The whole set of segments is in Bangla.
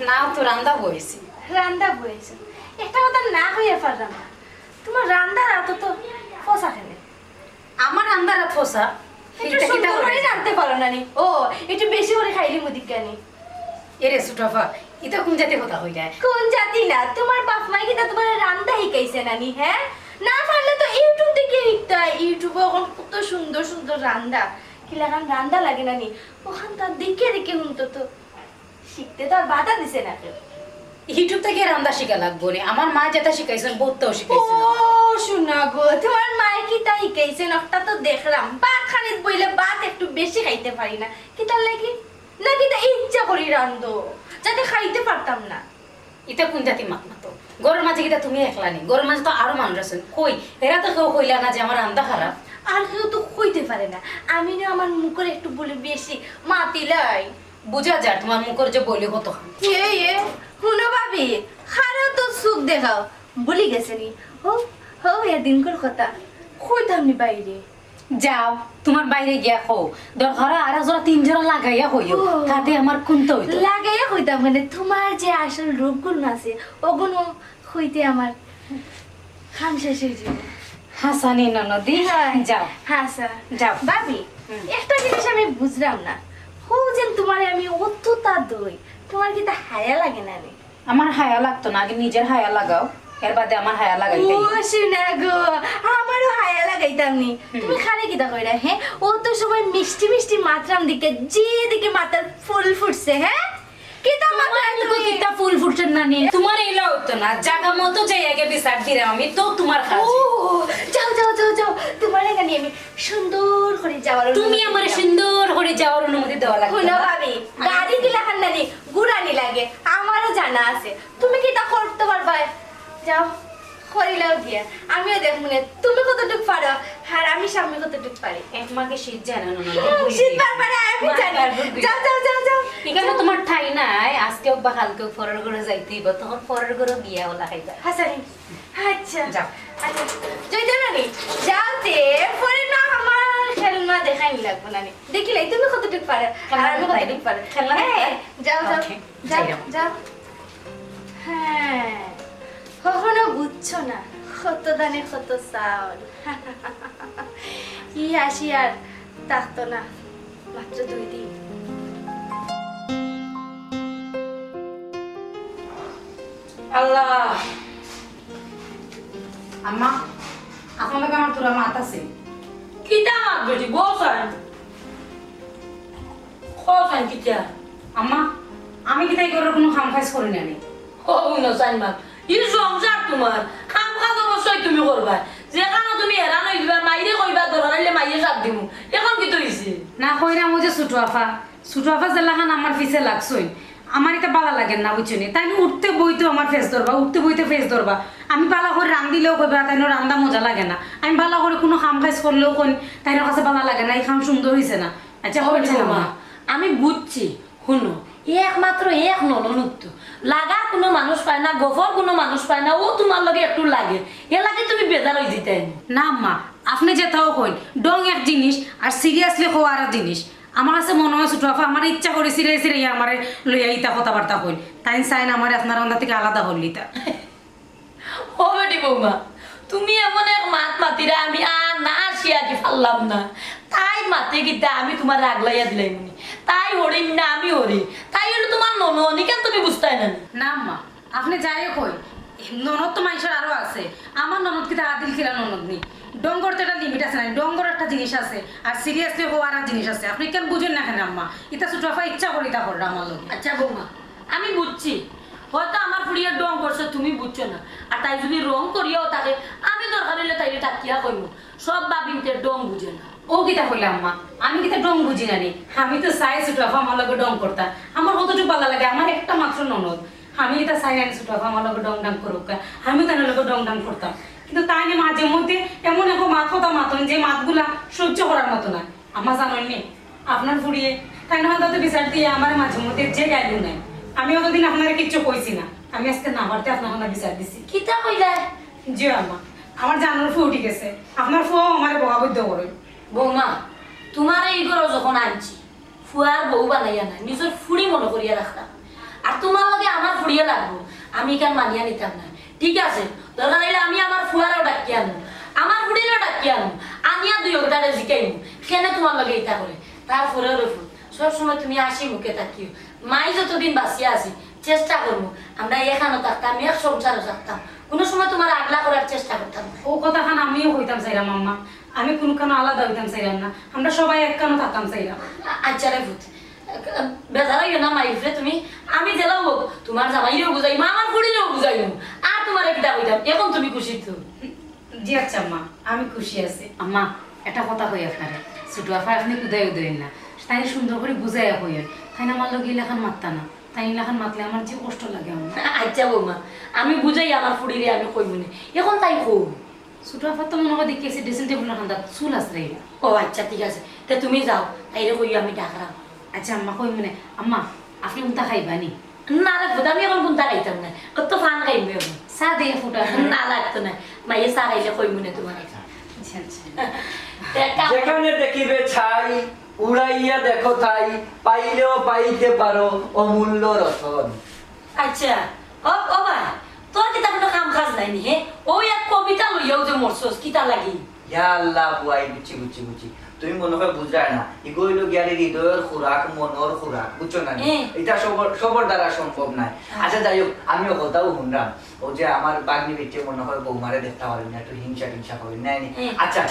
না তো রান্দা বইছি। রান্দা বইছো একটা কথা না হইয়া পারলাম না, তোমার রান্দার এত তো ফসা খেলে। আমার রান্দার রাত ফসা একটু সুন্দর করে রাঁধতে পারো না নি? ও একটু বেশি করে খাইলি মুদিক কেনি? এরে সুটাফা এটা কোন জাতি কথা হই যায়? কোন জাতি না, তোমার বাপ মাই কি তা তোমার রান্দা শিখাইছে নানি? হ্যাঁ, না পারলে তো ইউটিউব থেকে শিখতে হয়। ইউটিউবে এখন কত সুন্দর সুন্দর রান্দা, কি লাগান রান্দা লাগে নানি, ওখান তার দেখে দেখে শুনতো তো শিখতে তো আর বাধা দিছে না কেউ। ইউটিউব থেকে রান্দা শিখা লাগবো নি, আমার মা যেটা শিখাইছেন বহুতটাও ও শিখাইছেন। শোনা গো, তোমার মায়ে কি তা শিখাইছেন? একটা তো দেখলাম ভাত খানিত বইলে ভাত একটু বেশি খাইতে পারি না, কি তার লাগি নাকি তা ইচ্ছা করি রান্ধো যাতে খাইতে পারতাম না? এটা কোন জাতি মাত মাতো? গরের মাঝে কিটা তুমি একলা নি, গরের মাঝে তো আরো মানুষ আছেন, কই এরা তো কেউ কইলা না যে আমার রান্দা খারাপ। আর কেউ তো কইতে পারে না, আমি না আমার মুখের একটু বলে বেশি মাতিলাই। বুঝা যায় তোমার মুখের যে বলি কত। এ শুনো ভাবি, খারাও তো সুখ দেখাও বলি গেছে নি। ও হো এদিনকার কথা কইতাম নি বাইরে। যাও তোমার বাইরে গিয়া কও, দরকার আর জোড়া তিন জোড়া লাগাইয়া হইও, তাতে আমার কোনটা হইতো লাগাইয়া হইতাম মানে তোমার যে আসল রূপগুণ আছে ওগুলো হইতে আমার খান শেষ হয়ে যাবে। হাসানি ননদি যাও। হ্যাঁ স্যার যাও। ভাবি একটা জিনিস আমি বুঝলাম না, হো যেন তোমার আমি অতটা দই, তোমার কি তা হায়া লাগে না রে? আমার হায়া লাগতো না, আগে নিজের হায়া লাগাও, এর বাদে আমার হায়া লাগাইতে। ও শুনা গো, আমারও হায়া লাগাইতাম নি। তুমি খানে কিতা কইরা? হ্যাঁ, ও তো সবাই মিষ্টি মিষ্টি মাত্রাম দিকে যে দিকে মাথার ফুল ফুটছে। হ্যাঁ, কিতা মাথার তুমি কিটা ফুল ফুটছেন না নি, তোমার এলা হতো না, জায়গা মতো যাই আগে বিচার দিলাম আমি তো তোমার ও কাছে। যাও যাও যাও যাও, তোমার এখানে আমি সুন্দর করে যাওয়ার তুমি আমার সুন্দর করে যাওয়ার অনুমতি দেওয়া লাগবে। শুনো ভাবি, গাড়ি দিলা খান্নানি গুড়ানি লাগে, আমারও জানা আছে। তুমি কি তা করতে পারবা? যাও করিলাও গিয়া, আমিও দেখবো না তুমি কতটুক পারো আর আমি সামনে কতটুক পারি। একমাকে শীত জানা না, শীত পারে আমি জানি। যাও যাও যাও যাও, এখানে তোমার ঠাই নাই, আজকেও বা কালকেও পরের ঘরে যাইতেই বা তখন পরের ঘরে বিয়া ওলা খাইবা। হাসানি আচ্ছা যাও। আচ্ছা জয়তে নানি যাওতে পরে না আমার খেলনা দেখাই লাগবো নানি, দেখিলাই তুমি কতটুক পারো আর আমি কতটুক পারো। খেলনা হ্যাঁ, যাও যাও Okay, যাও যাইলাম। যাও। হ্যাঁ, কখনো বুঝছো না কত দানে কত চাউল। কি আসি আর থাকতো না, মাত্র 2 দিন। আল্লাহ আম্মা, আপনার আমার তোরা মাত আছে কিটা বেটি বসান খসান কিটা আম্মা, আমি কি তাই করে কোনো কাম কাজ করি না নি। ও না সাইমা ই সংসার তোমার কাম কাজ অবশ্যই তুমি করবা, যেখানে তুমি হেরান হই দিবা মাইরে কইবা ধরাইলে মাইরে সাথ দিমু, এখন কি তৈছে না কইরাম ওই যে ছোট আফা জেলাখান আমার পিছে লাগছই, আমার এটা বালা লাগে না বুঝছনি, তাই উঠতে বইতে আমার ফেস ধরবা, উঠতে বইতে ফেস ধরবা। আমি বালা করে রান্ধিলেও কইবা তাই রান্দা মজা লাগে না, আমি বালা করে কোনো কাম কাজ করলেও কই তাই কাছে বালা লাগে না, এই কাম সুন্দর হয়েছে না। আচ্ছা হয়েছে না মা, আমি বুঝছি, শুনো একমাত্র এক ননদ লাগা কোনো মানুষ পায় না, গফর কোনো মানুষ পায় না, ও তোমার লগে একটু লাগে, এ লাগে তুমি বেজার হয়ে দিতেন না আম্মা, আপনি যেটাও কইন ডং এক জিনিস আর সিরিয়াসলি হওয়া আর জিনিস। আমার কাছে মনে হয় ছোট আফা আমার ইচ্ছা করে সিরিয়াস আমার লইয়া ইতা কথাবার্তা কইন, তাই চাইন আমার আপনার রান্দা থেকে আলাদা হলিতা। ও বেটি বৌমা, তুমি এমন এক মাত মাতিরা আমি আর না আসিয়া কি পারলাম না, তাই মাতে গিতা আমি তোমার আগলাইয়া দিলাই মনি, তাই হরিম না আমি হরি, তাই হলো তোমার নননি, কেন তুমি বুঝতাই না? না আম্মা, আপনি যাই কই ননদ তো মানুষের আরো আছে, আমার ননদ কি আদিল ছিল ননদ নি, ডঙ্গর তো একটা লিমিট আছে না, ডঙ্গর একটা জিনিস আছে আর সিরিয়াসলি হওয়ার একটা জিনিস আছে, আপনি কেন বুঝেন না কেন আম্মা? এটা ছোট আফা ইচ্ছা করি তা কররা আমার লোক। আচ্ছা বৌমা আমি বুঝছি, হয়তো আমার ফুড়িয়ার ডং করছে তুমি বুঝছো না, আর তাই যদি রং করিয়াও থাকে আমি দরকার হইলে তাইলে টাকিয়া কইব, সব বাবিনতে ডং বুঝে না। ও কিতা কইলা আম্মা, আমি কিতা ডং বুঝি না নি, আমি তো চাই ছোট আফা আমার লগে ডং করতা, আমার কতটুকু ভালো লাগে, আমার একটা মাত্র ননদ, আমি এটা চাই না ছোট আফা আমার লগে ডং ডাং করুক, আমি তার লগে ডং ডাং করতাম, কিন্তু তাই না মাঝে মধ্যে এমন এখন মাত কথা মাতন যে মাতগুলা সহ্য করার মতো না। আমার জানেননি আপনার ফুড়িয়ে তাই না হয়তো বিচার দিয়ে আমার মাঝে মধ্যে যে গাইলু নাই, আমি অতদিন আপনারা কিচ্ছু কইছি না, আমি আজকে না পারতে আপনার বিচার দিছি। কিতা কইলা? জি আম্মা, আমার জানার ফু উঠে গেছে, আপনার ফু আমার বহাবদ্ধ করে। বৌমা তোমার এই ঘর যখন আনছি ফুয়ার বউ বানাইয়া না, নিজের ফুড়ি মনে করিয়া রাখতাম, আর তোমার লগে ফুড়িয়ে লাগবো আমি কেন মানিয়া নিতাম না ঠিক আছে দরকার হইলে আমি আমার ফুয়ারও ডাকি আনো আমার ফুড়িরও ডাকি আনো আনিয়া দুই ওটারে জিকাইমু কেন তোমার লগে ইটা করে তারপরে রফুল সবসময় তুমি হাসি মুখে থাকিও মাই যতদিন বাঁচিয়া আছি চেষ্টা করবো আমরা এখানে থাকতাম এক সংসারও থাকতাম কোনো সময় তোমার আগলা করার চেষ্টা করতাম না ও কথাখান আমিও হইতাম চাইলাম আম্মা আমি কোনো কেন আলাদা হইতাম চাইলাম না আমরা সবাই এক কেন থাকতাম চাইলাম আচ্ছা রে ভূত বেজার হইও না মাইফরে তুমি আমি জেলাও হোক তোমার জামাইরেও বুঝাই মা আমার ফুড়িরেও বুঝাই আর তোমার একটা হইতাম এখন তুমি খুশি তো জি আচ্ছা আম্মা আমি খুশি আছি আম্মা একটা কথা কই আপনারে ছোট আফা আপনি কুদাই উদয়েন না তাই সুন্দর করে বুঝাইয়া হইয়েন তাই না আমার লগে ইলাখান মারতা না তাই ইলাখান মাতলে আমার যে কষ্ট লাগে আমার আচ্ছা বৌমা আমি বুঝাই আমার ফুড়িরে আমি কইমুনি এখন তাই কো ছোট আফা তো মনে হয় দেখেছি ড্রেসিং টেবিলের খান্দা চুল আসলে ও আচ্ছা ঠিক আছে তা তুমি যাও তাইরে কই আমি ডাকরাম আচ্ছা আম্মা কই মনে আম্মা আপনি উনতা খাইবা নি না রে ভূত আমি এখন কোনটা খাইতাম না কত ফান খাইবে আমি চা দিয়ে ফুটা না লাগতো না মাইয়ে চা খাইলে কইমুনে তোমার আচ্ছা আচ্ছা যেখানে দেখিবে ছাই উড়াইয়া দেখো তাই পাইলেও পাইতে পারো অমূল্য রতন। আচ্ছা ও ভাই তোর কিতা কোনো কাম কাজ নাই নি হে ওই এক কবিতা লইয়াও যে মরছস কিতা লাগি ইয়া আল্লাহ বুয়াই বুঝছি তুমি মনে হয় বুঝায় না ইগোইল গিয়ারে হৃদয়ের খোরাক মনের খোরাক বুঝছো না এটা সবার দ্বারা সম্ভব নাই আচ্ছা যাই হোক আমিও কথাও শুনলাম ও যে আমার বাগনি বেটে মনে হয় বৌমারে দেখতে পারি না একটু হিংসা টিংসা করি নাই আচ্ছা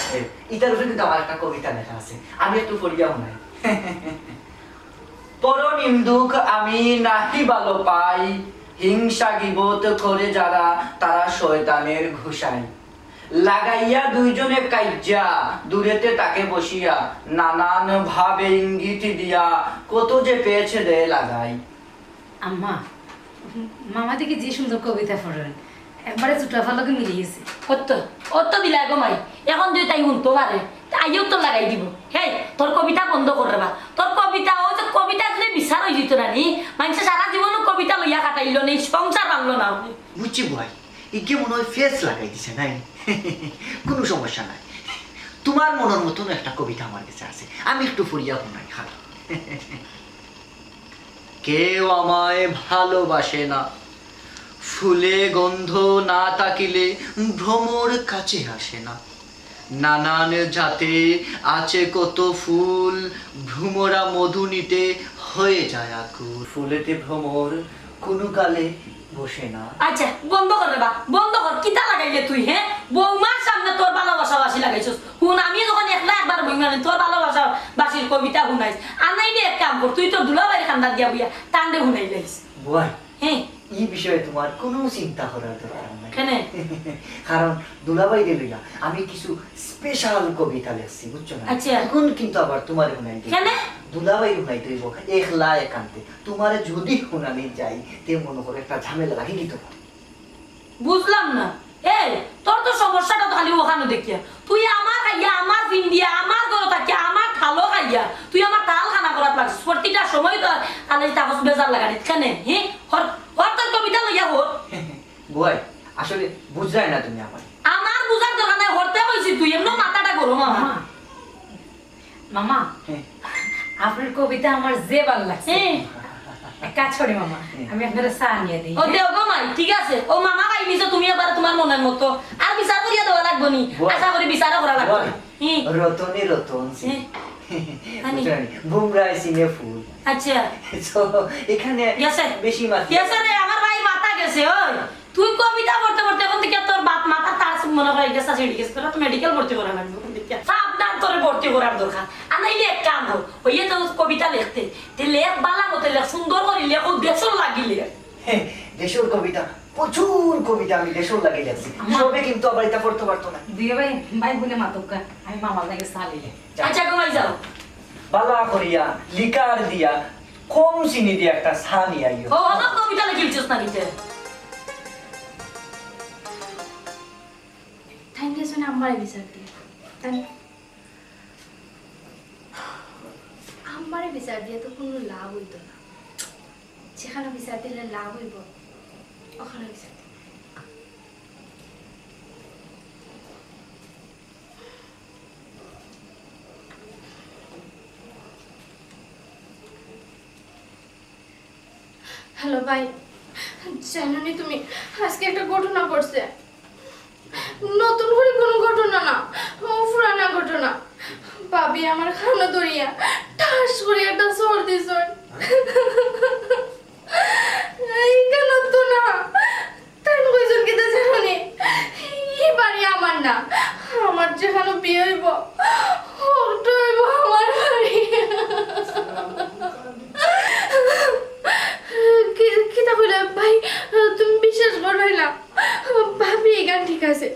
এটার উপরে কিন্তু আমার একটা কবিতা লেখা আছে আমি একটু পড়িয়া শুনাই পর নিন্দুক আমি নাহি ভালো পাই হিংসা গিবত করে যারা তারা শয়তানের ঘুষাই লাগাইয়া দুইজনে কাইজা দূরেতে তাকে বসিয়া নানান ভাবে ইঙ্গিত দিয়া কত যে পেয়েছে দে লাগাই আম্মা মামা দেখি যে সুন্দর কবিতা পড়েন একবারে ছোট আফার লগে মিলিয়েছে অত দিলা গো মাই এখন যদি তাই শুনতে পারে আইও তো লাগাই দিব হে তোর কবিতা বন্ধ করবা তোর কবিতা ও যে কবিতা যদি বিচার হয়ে যেত না নি মানুষ সারা জীবন কবিতা লইয়া কাটাইলো নেই সংসার বাংলো না বুঝছি ভাই একে মনে হয় ফেস লাগাই দিছে নাই কোনো সমস্যা নাই তোমার মনের মতন একটা কবিতা আমার কাছে আছে আমি একটু ফুরিয়া শোনাই খালি কেউ আমায় ভালোবাসে না ফুলে গন্ধ না তাকিলে ভ্রমর কাছে আসে না নানান জাতে আছে কত ফুল ভ্রমরা মধু নিতে হয়ে যায় আকুল ফুলেতে ভ্রমর কোনো কালে বসে না আচ্ছা বন্ধ কর রে বা বন্ধ কর কিতা লাগাইলে তুই হ্যাঁ বৌমার সামনে তোর ভালোবাসা বাসি লাগাইছস হুন আমি যখন একলা একবার বইমানে তোর ভালোবাসা বাসির কবিতা শুনাইছ আর নাই এক কাম কর তুই তো দুলাবাড়ি খান্দা দিয়া বুইয়া টান্ডে শুনাই লাইছ বুয়াই হ্যাঁ এই বিষয়ে তোমার কোনো চিন্তা করার দরকার নাই কেন কারণ দুলাবাই লইয়া আমি কিছু স্পেশাল কবিতা লিখছি বুঝছো না আচ্ছা। এখন কিন্তু আবার তোমার শুনাই কেন দুলাবাই শুনাই তুইব একলা একান্তে তোমারে যদি শুনানি যাই তে মনে করে একটা ঝামেলা লাগি কি তোমার বুঝলাম না এই তোর তো সমস্যাটা তো খালি ওখানে দেখিয়া তুই আমার খাইয়া আমার ভিন্ডিয়া আমার ঘর থাকিয়া আমার খালো খাইয়া তুই আমার তাল খানা করাত লাগছিস প্রতিটা সময় তো তাহলে তাহস বেজার লাগানি কেন হ্যাঁ হর তোর কবিতা লইয়া হর বুয়াই আসলে বুঝলাই না তুমি আমার বুঝার দরকার নাই হরতে কইছি তুই এমন মাথাটা গরম আমার মামা আপনার কবিতা আমার যে ভালো লাগছে এক কাজ করি মামা আমি আপনার চা নিয়ে দিই ও দেও গো মাই ঠিক আছে ও মামা ভাই নিছো তুমি এবার তোমার মনের মতো আর বিচার করিয়া দেওয়া লাগবো নি আশা করি বিচারও করা লাগবে রতনে রতন আনি বুমরাই সিনে ফুল আচ্ছা তো এখানে বেশি মাত্রা ইয়াসে রে আমার ভাই মাথা গেছে ওই তুই কবিতা পড়তে পড়তে এখন থেকে তোর বাপ মাথা তার মনে হয় গেছে ছিড়ে গেছে তোরা তো মেডিকেল ভর্তি করা লাগবে সাবধান তোরে ভর্তি করার দরকার আর নাইলে এক কাম হোক ওই তো কবিতা লিখতে তে লেখ বালা মতে লেখ সুন্দর করে লেখ ও দেশর লাগিলে দেশর কবিতা প্রচুর কবিতা আমি দেশর লাগিয়ে যাচ্ছি সবে কিন্তু আবার এটা পড়তে পারতো না দিয়ে ভাই ভাই বলে মাতকা আমি মামার লাগে চা লিলে আচ্ছা ঘুমাই যাও বালা করিয়া লিকার দিয়া কম চিনি দিয়া একটা চা নিয়ে আইও ও আমার কবিতা লিখিলছিস না নিতে থ্যাংক ইউ সোনা আমারে বিচার দিয়ে আমারে বিচার দিয়ে তো কোনো লাভ হইতো না যেখানে বিচার দিলে লাভ হইব ওখানে বিচার দিই হ্যালো ভাই জানানি তুমি আজকে একটা ঘটনা ঘটছে, নতুন করে কোনো ঘটনা না, পুরানা ঘটনা। ভাবি আমার খানা ধরিয়া ঠাস করে একটা সর দিছ, এই কেন তো না তাই কইজন কিতা জানি এই বাড়ি আমার না, আমার যেখানে বিয়ে হইব ওটা হইব আমার বাড়ি। কিতা কইলা ভাই, তুমি বিশ্বাস করবে না, ভাবি এই গান ঠিক আছে,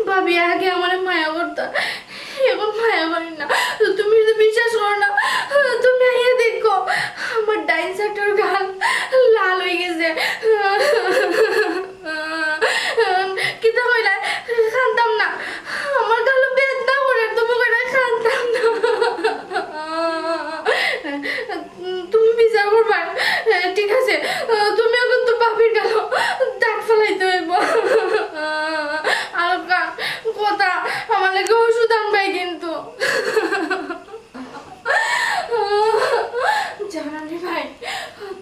ভাবি আগে আমার মায়া করতা, এখন মায়া করি না। তুমি যদি বিশ্বাস করো না, তুমি আইয়া দেখো আমার ডাইন সাইডের গাল লাল হয়ে গেছে। কিতা কইলা খানতাম না, আমার গাল বেদনা করে, তুমি কইলা খানতাম না। তুমি বিচার করবা, ঠিক আছে? তুমি এখন তো ভাবির গেল দাগ ফেলাইতে হইব। আর কথা আমার লাগে ওষুধ আনবাই কিন্তু। জানানি ভাই,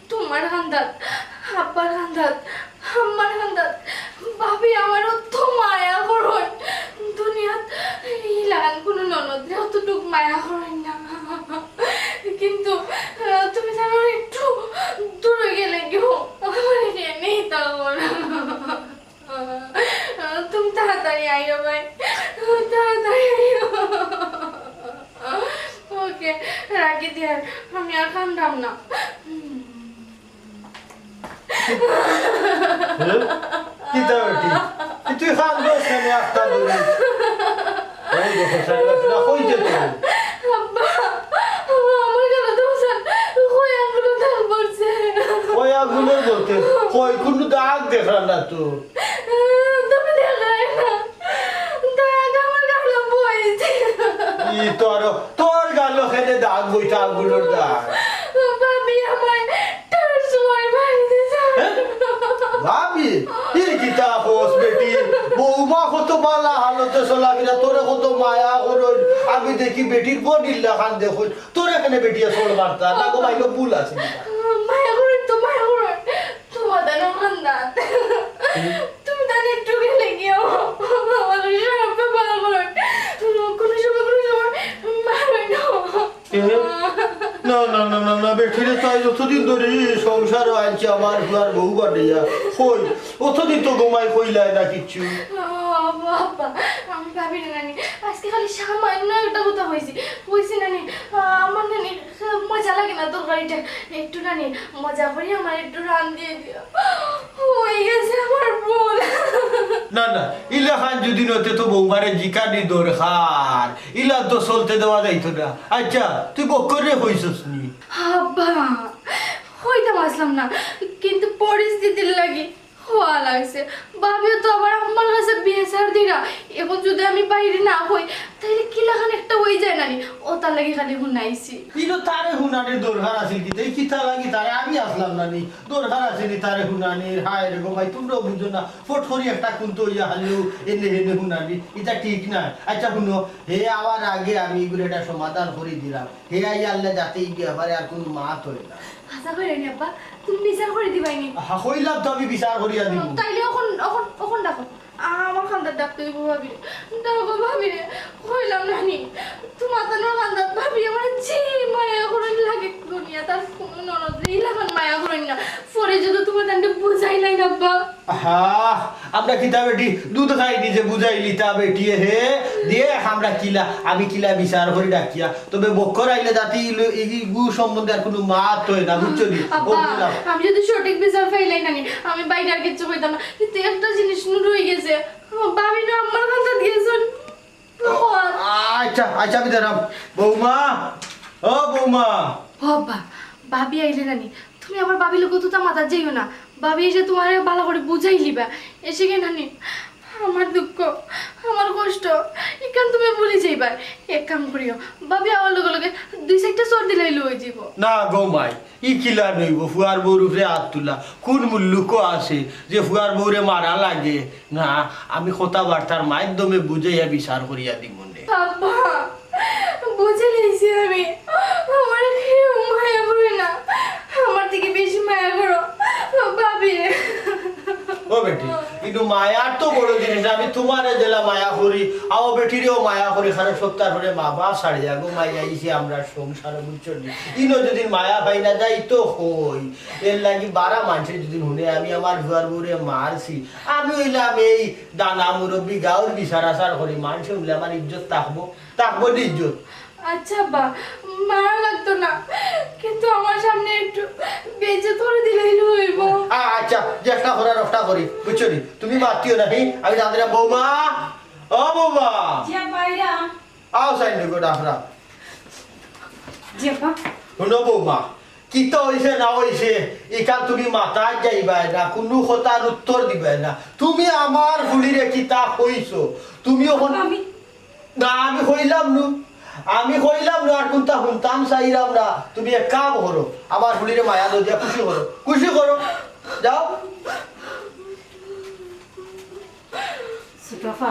তোমার হান্দাত, আব্বার হান্দাত, আমার হান্দাত, ভাবি আমার অত মায়া করুন, দুনিয়াত এই লাগান কোনো ননদ অতটুক মায়া করেন না। কিন্তু তুমি জানো একটু দূরে গেলে কেউ আমার নেই, তখন তুমি তাড়াতাড়ি আইও ভাই, তাড়াতাড়ি আইও। ওকে রাখি দিয়ে আমি আর কান্দাম না। কি দাওটি তুই খান দোস কেন একটা দূরে ওই দেখো সাইলা কই যেত আব্বা আমার গলা দোসান কই আগুলো দাগ পড়ছে। ওই আগুলো বলতে কই কোনো দাগ দেখলাম না তো। তুমি দেখাই না দাগ আমার গালে বইছে। ই তোর গালো খেলে দাগ বইটা আগুলোর দাগ। ভাবি আমার তার সময় বাড়িতে যায়। ভাবি এই কিতা হোস বেটি বৌমা কত বালা হালতে চলাফেরা, তোরে কত মায়া করো। আমি দেখি বেটির বডির লাখান দেখো, তোর এখানে বেটিয়া চল মারতা না গো, মাইলো ভুল আছে। মায়া করেন তো মায়া করেন, তোমার দানো খান্দাত, তুমি দানে একটু গেলে গিয়েও আমার সব ভালো করেন, কোনো সময় মারবে না। না না না না না বেঠিরে তাই যতদিন ধরে সংসার আনছে আমার ঘর বউ বাড়িয়া কই অতদিন তো ঘুমাই কইলাই না কিচ্ছু। বাবা আমি ভাবি না নানি, আজকে খালি সামান্য একটা কথা হয়েছি নানি, আমার নানি মজা লাগে না তরকারিটা, একটু নানি মজা করি আমার একটু রান দিয়ে দিও, হয়ে গেছে আমার ভুল। না না ইলা খান যদি নতে তো বৌমারে জিকানি দরকার, ইলা তো চলতে দেওয়া যাইতো না। আচ্ছা তুই বক্করে হইছস নি? আব্বা হইতাম আসলাম না, কিন্তু পরিস্থিতির লাগি হওয়া লাগছে। ভাবিও তো আবার আমার কাছে বিয়ে ছাড় দিরা, এখন যদি আমি বাইরে না হই তাহলে কি লাগান একটা হয়ে যায় নানি, ও তার লাগি খালি হুনাইছি। ইনো তারে হুনানির দরকার আছিল কি তাই কিতা লাগি তারে আমি আসলাম না নি, দরকার আছিল তারে হুনানির। হায় রে গো ভাই তোমরা বুঝো না, ফট করি একটা কুন্ত ইয়া হালু এনে এনে হুনানি, এটা ঠিক না। আচ্ছা শুনো হে আমার আগে আমি এগুলো একটা সমাধান করে দিলাম, হে আই আল্লাহ যাতে এই ব্যাপারে আর কোনো মাত হয় না। আশা করে নি আব্বা, তুমি বিচার করে দিবাইনি? হইলাম তো আমি বিচার করিয়া দিব। তাইলে এখন ডাকো, আমার খান্দার ডাকতে দিব ভাবি, ডাকো ভাবি রে, হইলাম নানি তোমার তানোর খান্দার ভাবি আমার যে মায়া করেন লাগে দুনিয়া তার কোনো ননদ ইলাকান মায়া করেন না, পরে যদি তোমার তানকে বুঝাই নাই আব্বা। আমরা কিতা বেটি দুধ খাই নিজে বুঝাইলি তা বেটি হে দিয়ে আমরা কিলা আমি কিলা বিচার করে ডাকিয়া, তবে বক্কর আইলে যাতে গু সম্বন্ধে আর কোনো মাত হয় না, বুঝছো নি? আমি যদি সঠিক বিচার পাইলাই নানি আমি বাইরে আর কিচ্ছু কইতাম না, কিন্তু একটা জিনিস রয়ে গেছে, ভাবি না আমার খান্দা দিয়েছেন। আচ্ছা আচ্ছা আমি দাঁড়াম। বৌমা ও বৌমা। বাবা ভাবি আইলে নানি তুমি আবার ভাবি লোক তো মাথা যাইও না, ভাবি এসে তোমার ভালো করে বুঝাই লিবা, এসে গে নানি আমার দুঃখ আমার কষ্ট এখান তুমি ভুলে যাইবার, এক কাম করিও ভাবি আমার লগে লগে দুই চারটা চোর দিলাই লই যাব না গৌমাই ই কিলা নইব, ফুয়ার বউর উপরে হাত তুলা কোন মূল্যক আছে যে ফুয়ার বউরে মারা লাগে না, আমি কথাবার্তার মাধ্যমে বুঝাইয়া বিচার করিয়া দিব মনে। আব্বা বুঝে নিয়েছি আমি, আমার কেউ মায়া করে না, আমার থেকে বেশি মায়া করো ভাবি। কিন্তু মায়ার তো বড় জিনিস আমি তোমারে জেলা মায়া করি আমার বেটিরেও মায়া করি খানে সপ্তাহ ধরে মা বাপ ছাড়ি যাবো মাইয়া ইসে আমরা সংসারে বুঝছো ইনো যদি মায়া পাই না যাই তো হই এর লাগি 12 মানুষের যদি শুনে আমি আমার ঘর ঘুরে মারছি আমি হইলাম এই দানা মুরব্বী গাঁর বিচার আচার করি মানুষ হইলে আমার ইজ্জত থাকবো ইজ্জত। আচ্ছা বা মারা লাগতো না কিন্তু আমার সামনে একটু বেজে ধরে দিলেই হইব। আচ্ছা চেষ্টা করার রফটা করি বুঝছো তুমি মাতিও নাহি আমি তাদের বৌমা ও বৌমা জিয়া বাইরা আও সাইন গো ডাকরা জিয়াপা শুনো বৌমা কি তো হইছে না হইছে এখান তুমি মাথায় যাইবাই না কোনো কথার উত্তর দিবাই না তুমি আমার ফুলিরে কিতা কইছো তুমি এখন আমি না আমি কইলাম না আর কোনটা শুনতাম চাইলাম না তুমি এক কাম করো আমার ফুলিরে মায়া দিয়া খুশি করো যাও। সুটফা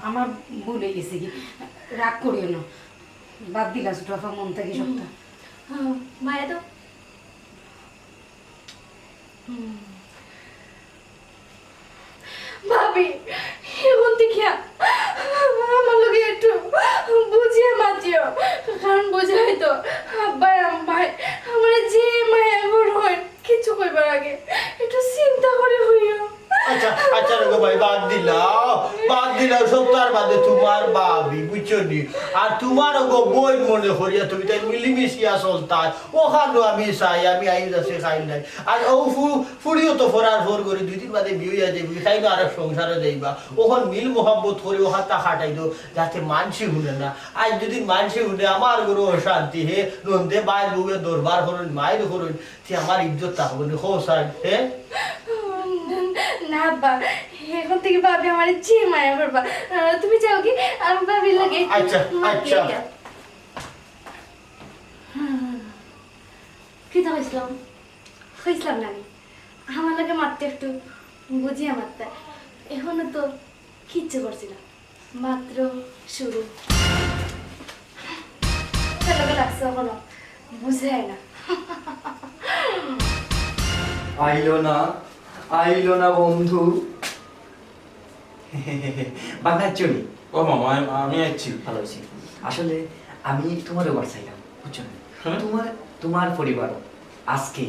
আমার ভুলে গেছে কি রাগ করিও না বাদ দিলা সুটফা মন থেকে সবটা মায়া তো ভাবি এখন দেখিয়া আমার লোকে একটু বুঝিয়ে মাতিও কারণ বুঝে হয়তো আব্বাই ভাই আমার যে মায়া এখন হয় কিছু কইবার আগে একটু চিন্তা করে হইও। আচ্ছা গো ভাই বাদ দিলাও সপ্তাহ বাদে তোমার বাবি বুঝছো নি আর তোমার গো বই মনে করিয়া তুমি তাই মিলিমিশিয়া চলতাই ওখানে আমি চাই আমি আই যাচ্ছে খাই নাই আর ও ফুড়িও তো ফরার ফোর করে 2 দিন বাদে বিয়ে যাবি তাই না আর সংসারে যাইবা ওখান মিল মোহাম্মত করে ওখানটা খাটাই দো যাতে মানসি শুনে না আজ যদি মানসি শুনে আমার গরু অশান্তি হে নন্দে বাইর বউয়ে দরবার করুন মায়ের করুন সে আমার ইজ্জত থাকবে না হোসাই হে না বা এখন থেকে ভাবি আমার যে মায়া করবা তুমি চাও কি আমি ভাবির লাগে আচ্ছা কি তো হইছিলাম নানি আমার লাগে মারতে একটু বুঝিয়ে মারতে এখনো তো কিচ্ছু করছি না মাত্র শুরু চলো লাগছে এখনো বুঝে না আইলো না বন্ধু বাংলার চলি ও মামা আমি আছি ভালো আছি আসলে আমি তোমার ওবার চাইলাম বুঝছো না হ্যাঁ? তোমার পরিবার আজকে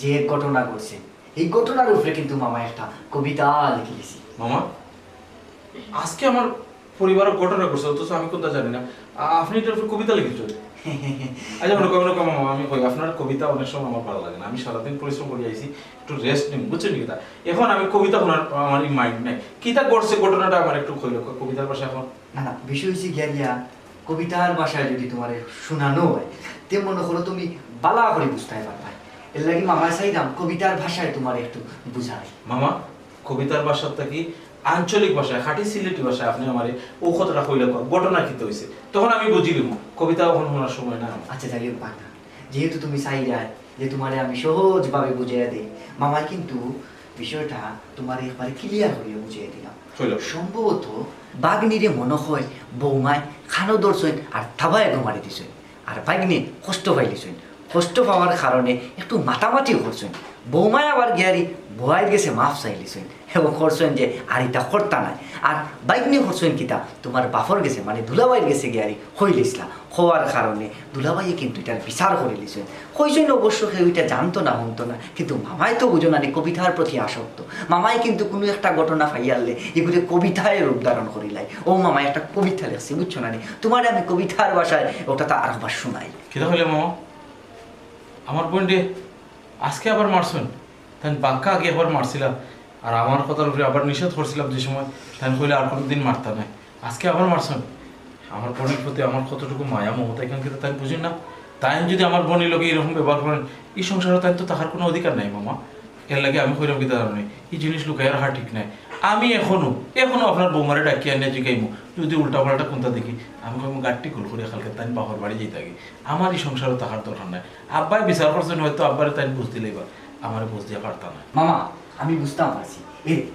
যে ঘটনা ঘটছে এই ঘটনার উপরে কিন্তু মামা একটা কবিতা লিখে দিয়েছি। মামা আজকে আমার পরিবারের ঘটনা করছে অথচ আমি কোনটা জানি না আপনি এটার উপর কবিতা লিখেছেন। আচ্ছা মনে করো মামা আমি কই আপনার কবিতা অনেক সময় আমার ভালো লাগে না আমি সারাদিন পরিশ্রম করে আইছি একটু রেস্ট নিন বুঝছেন কি এখন আমি কবিতা শোনার আমার মাইন্ড নাই কিতা করছে ঘটনাটা আমার একটু কইল কবিতার ভাষা এখন না বিষয় হচ্ছে গিয়া কবিতার ভাষায় যদি তোমার শোনানো হয় তে মনে করো তুমি বালা করে বুঝতে পারবা এর লাগে মামা চাইলাম কবিতার ভাষায় তোমার একটু বুঝাই। মামা কবিতার ভাষাটা কি আঞ্চলিক ভাষায় খাঁটি সিলেটি ভাষায় আপনি আমারে ও কথাটা কইলে ঘটনা কিতে হইছে তখন আমি বুঝি লিমু কবিতা এখন শোনার সময় না। আচ্ছা যাই হোক বাংলা যেহেতু তুমি চাইলা যে তোমারে আমি সহজভাবে বুঝিয়ে দিই মামাই কিন্তু বিষয়টা তোমার একবারে ক্লিয়ার করিয়া বুঝিয়ে দিলাম। সম্ভবত বাগনিরে মনে হয় বৌমায় খানো দর্শন আর থাবায় ঘুমারি দিছেন আর বাগনি কষ্ট পাইলিছেন কষ্ট পাওয়ার কারণে একটু মাতামাতিও করছেন বৌমায় আবার গিয়ারি ভয় গেছে মাফ চাইলিছেন এবং করছেন যে আর এটা কর্তা নাই আর বাইকনি করছেন কিতা তোমার বাফর গেছে মানে দুলাবাইয়ের গেছে গিয়ারি হইলিসলা হওয়ার কারণে দুলাবাইয়ে কিন্তু এটার বিচার করে লিছেন কইছেন অবশ্য কেউ এটা জানতো না শুনতো না কিন্তু মামাই তো বুঝো না কবিতার প্রতি আসক্ত মামাই কিন্তু কোনো একটা ঘটনা পাইয়ালে এগুলো কবিতায় রূপ ধারণ করিলাই ও মামাই একটা কবিতা লেখছি বুঝছো না তোমার আমি কবিতার ভাষায় ওটা তো আরেকবার শোনাই। কিতা হইলে মামা আমার বোনডে আজকে আবার মারছেন তাই বাক্কা আগে একবার মারছিলাম আর আমার কথার উপরে আবার নিষেধ করছিলাম যে সময় তাই কইলে আর কোনোদিন মারতাম না আজকে আবার মারছেন আমার বোনের প্রতি আমার কতটুকু মায়া মমতা এখান থেকে তাই বুঝি না তাই যদি আমার বোনের লোকে এরকম ব্যবহার করেন এই সংসারে তাই তো তাহার কোনো অধিকার নাই মামা এর লাগে আমি কইরাম কি তার নেই এই জিনিস লুকাই আর হার ঠিক নাই আমি এখনো আপনার বৌমারে ডাকি আনিয়া জিগাইমু যদি উল্টা পাল্টা কোনটা দেখি আমি কইমু গাড়টি খুল করে কালকে তাই বাপর বাড়ি যেতে থাকি আমার এই সংসারে তাহার দরকার নাই আব্বাই বিচার করছেন হয়তো আব্বারে তাই বুঝ দিলেই বা আমার বুঝ দিয়ে পারতা না মামা আমি বুঝতাম পারছি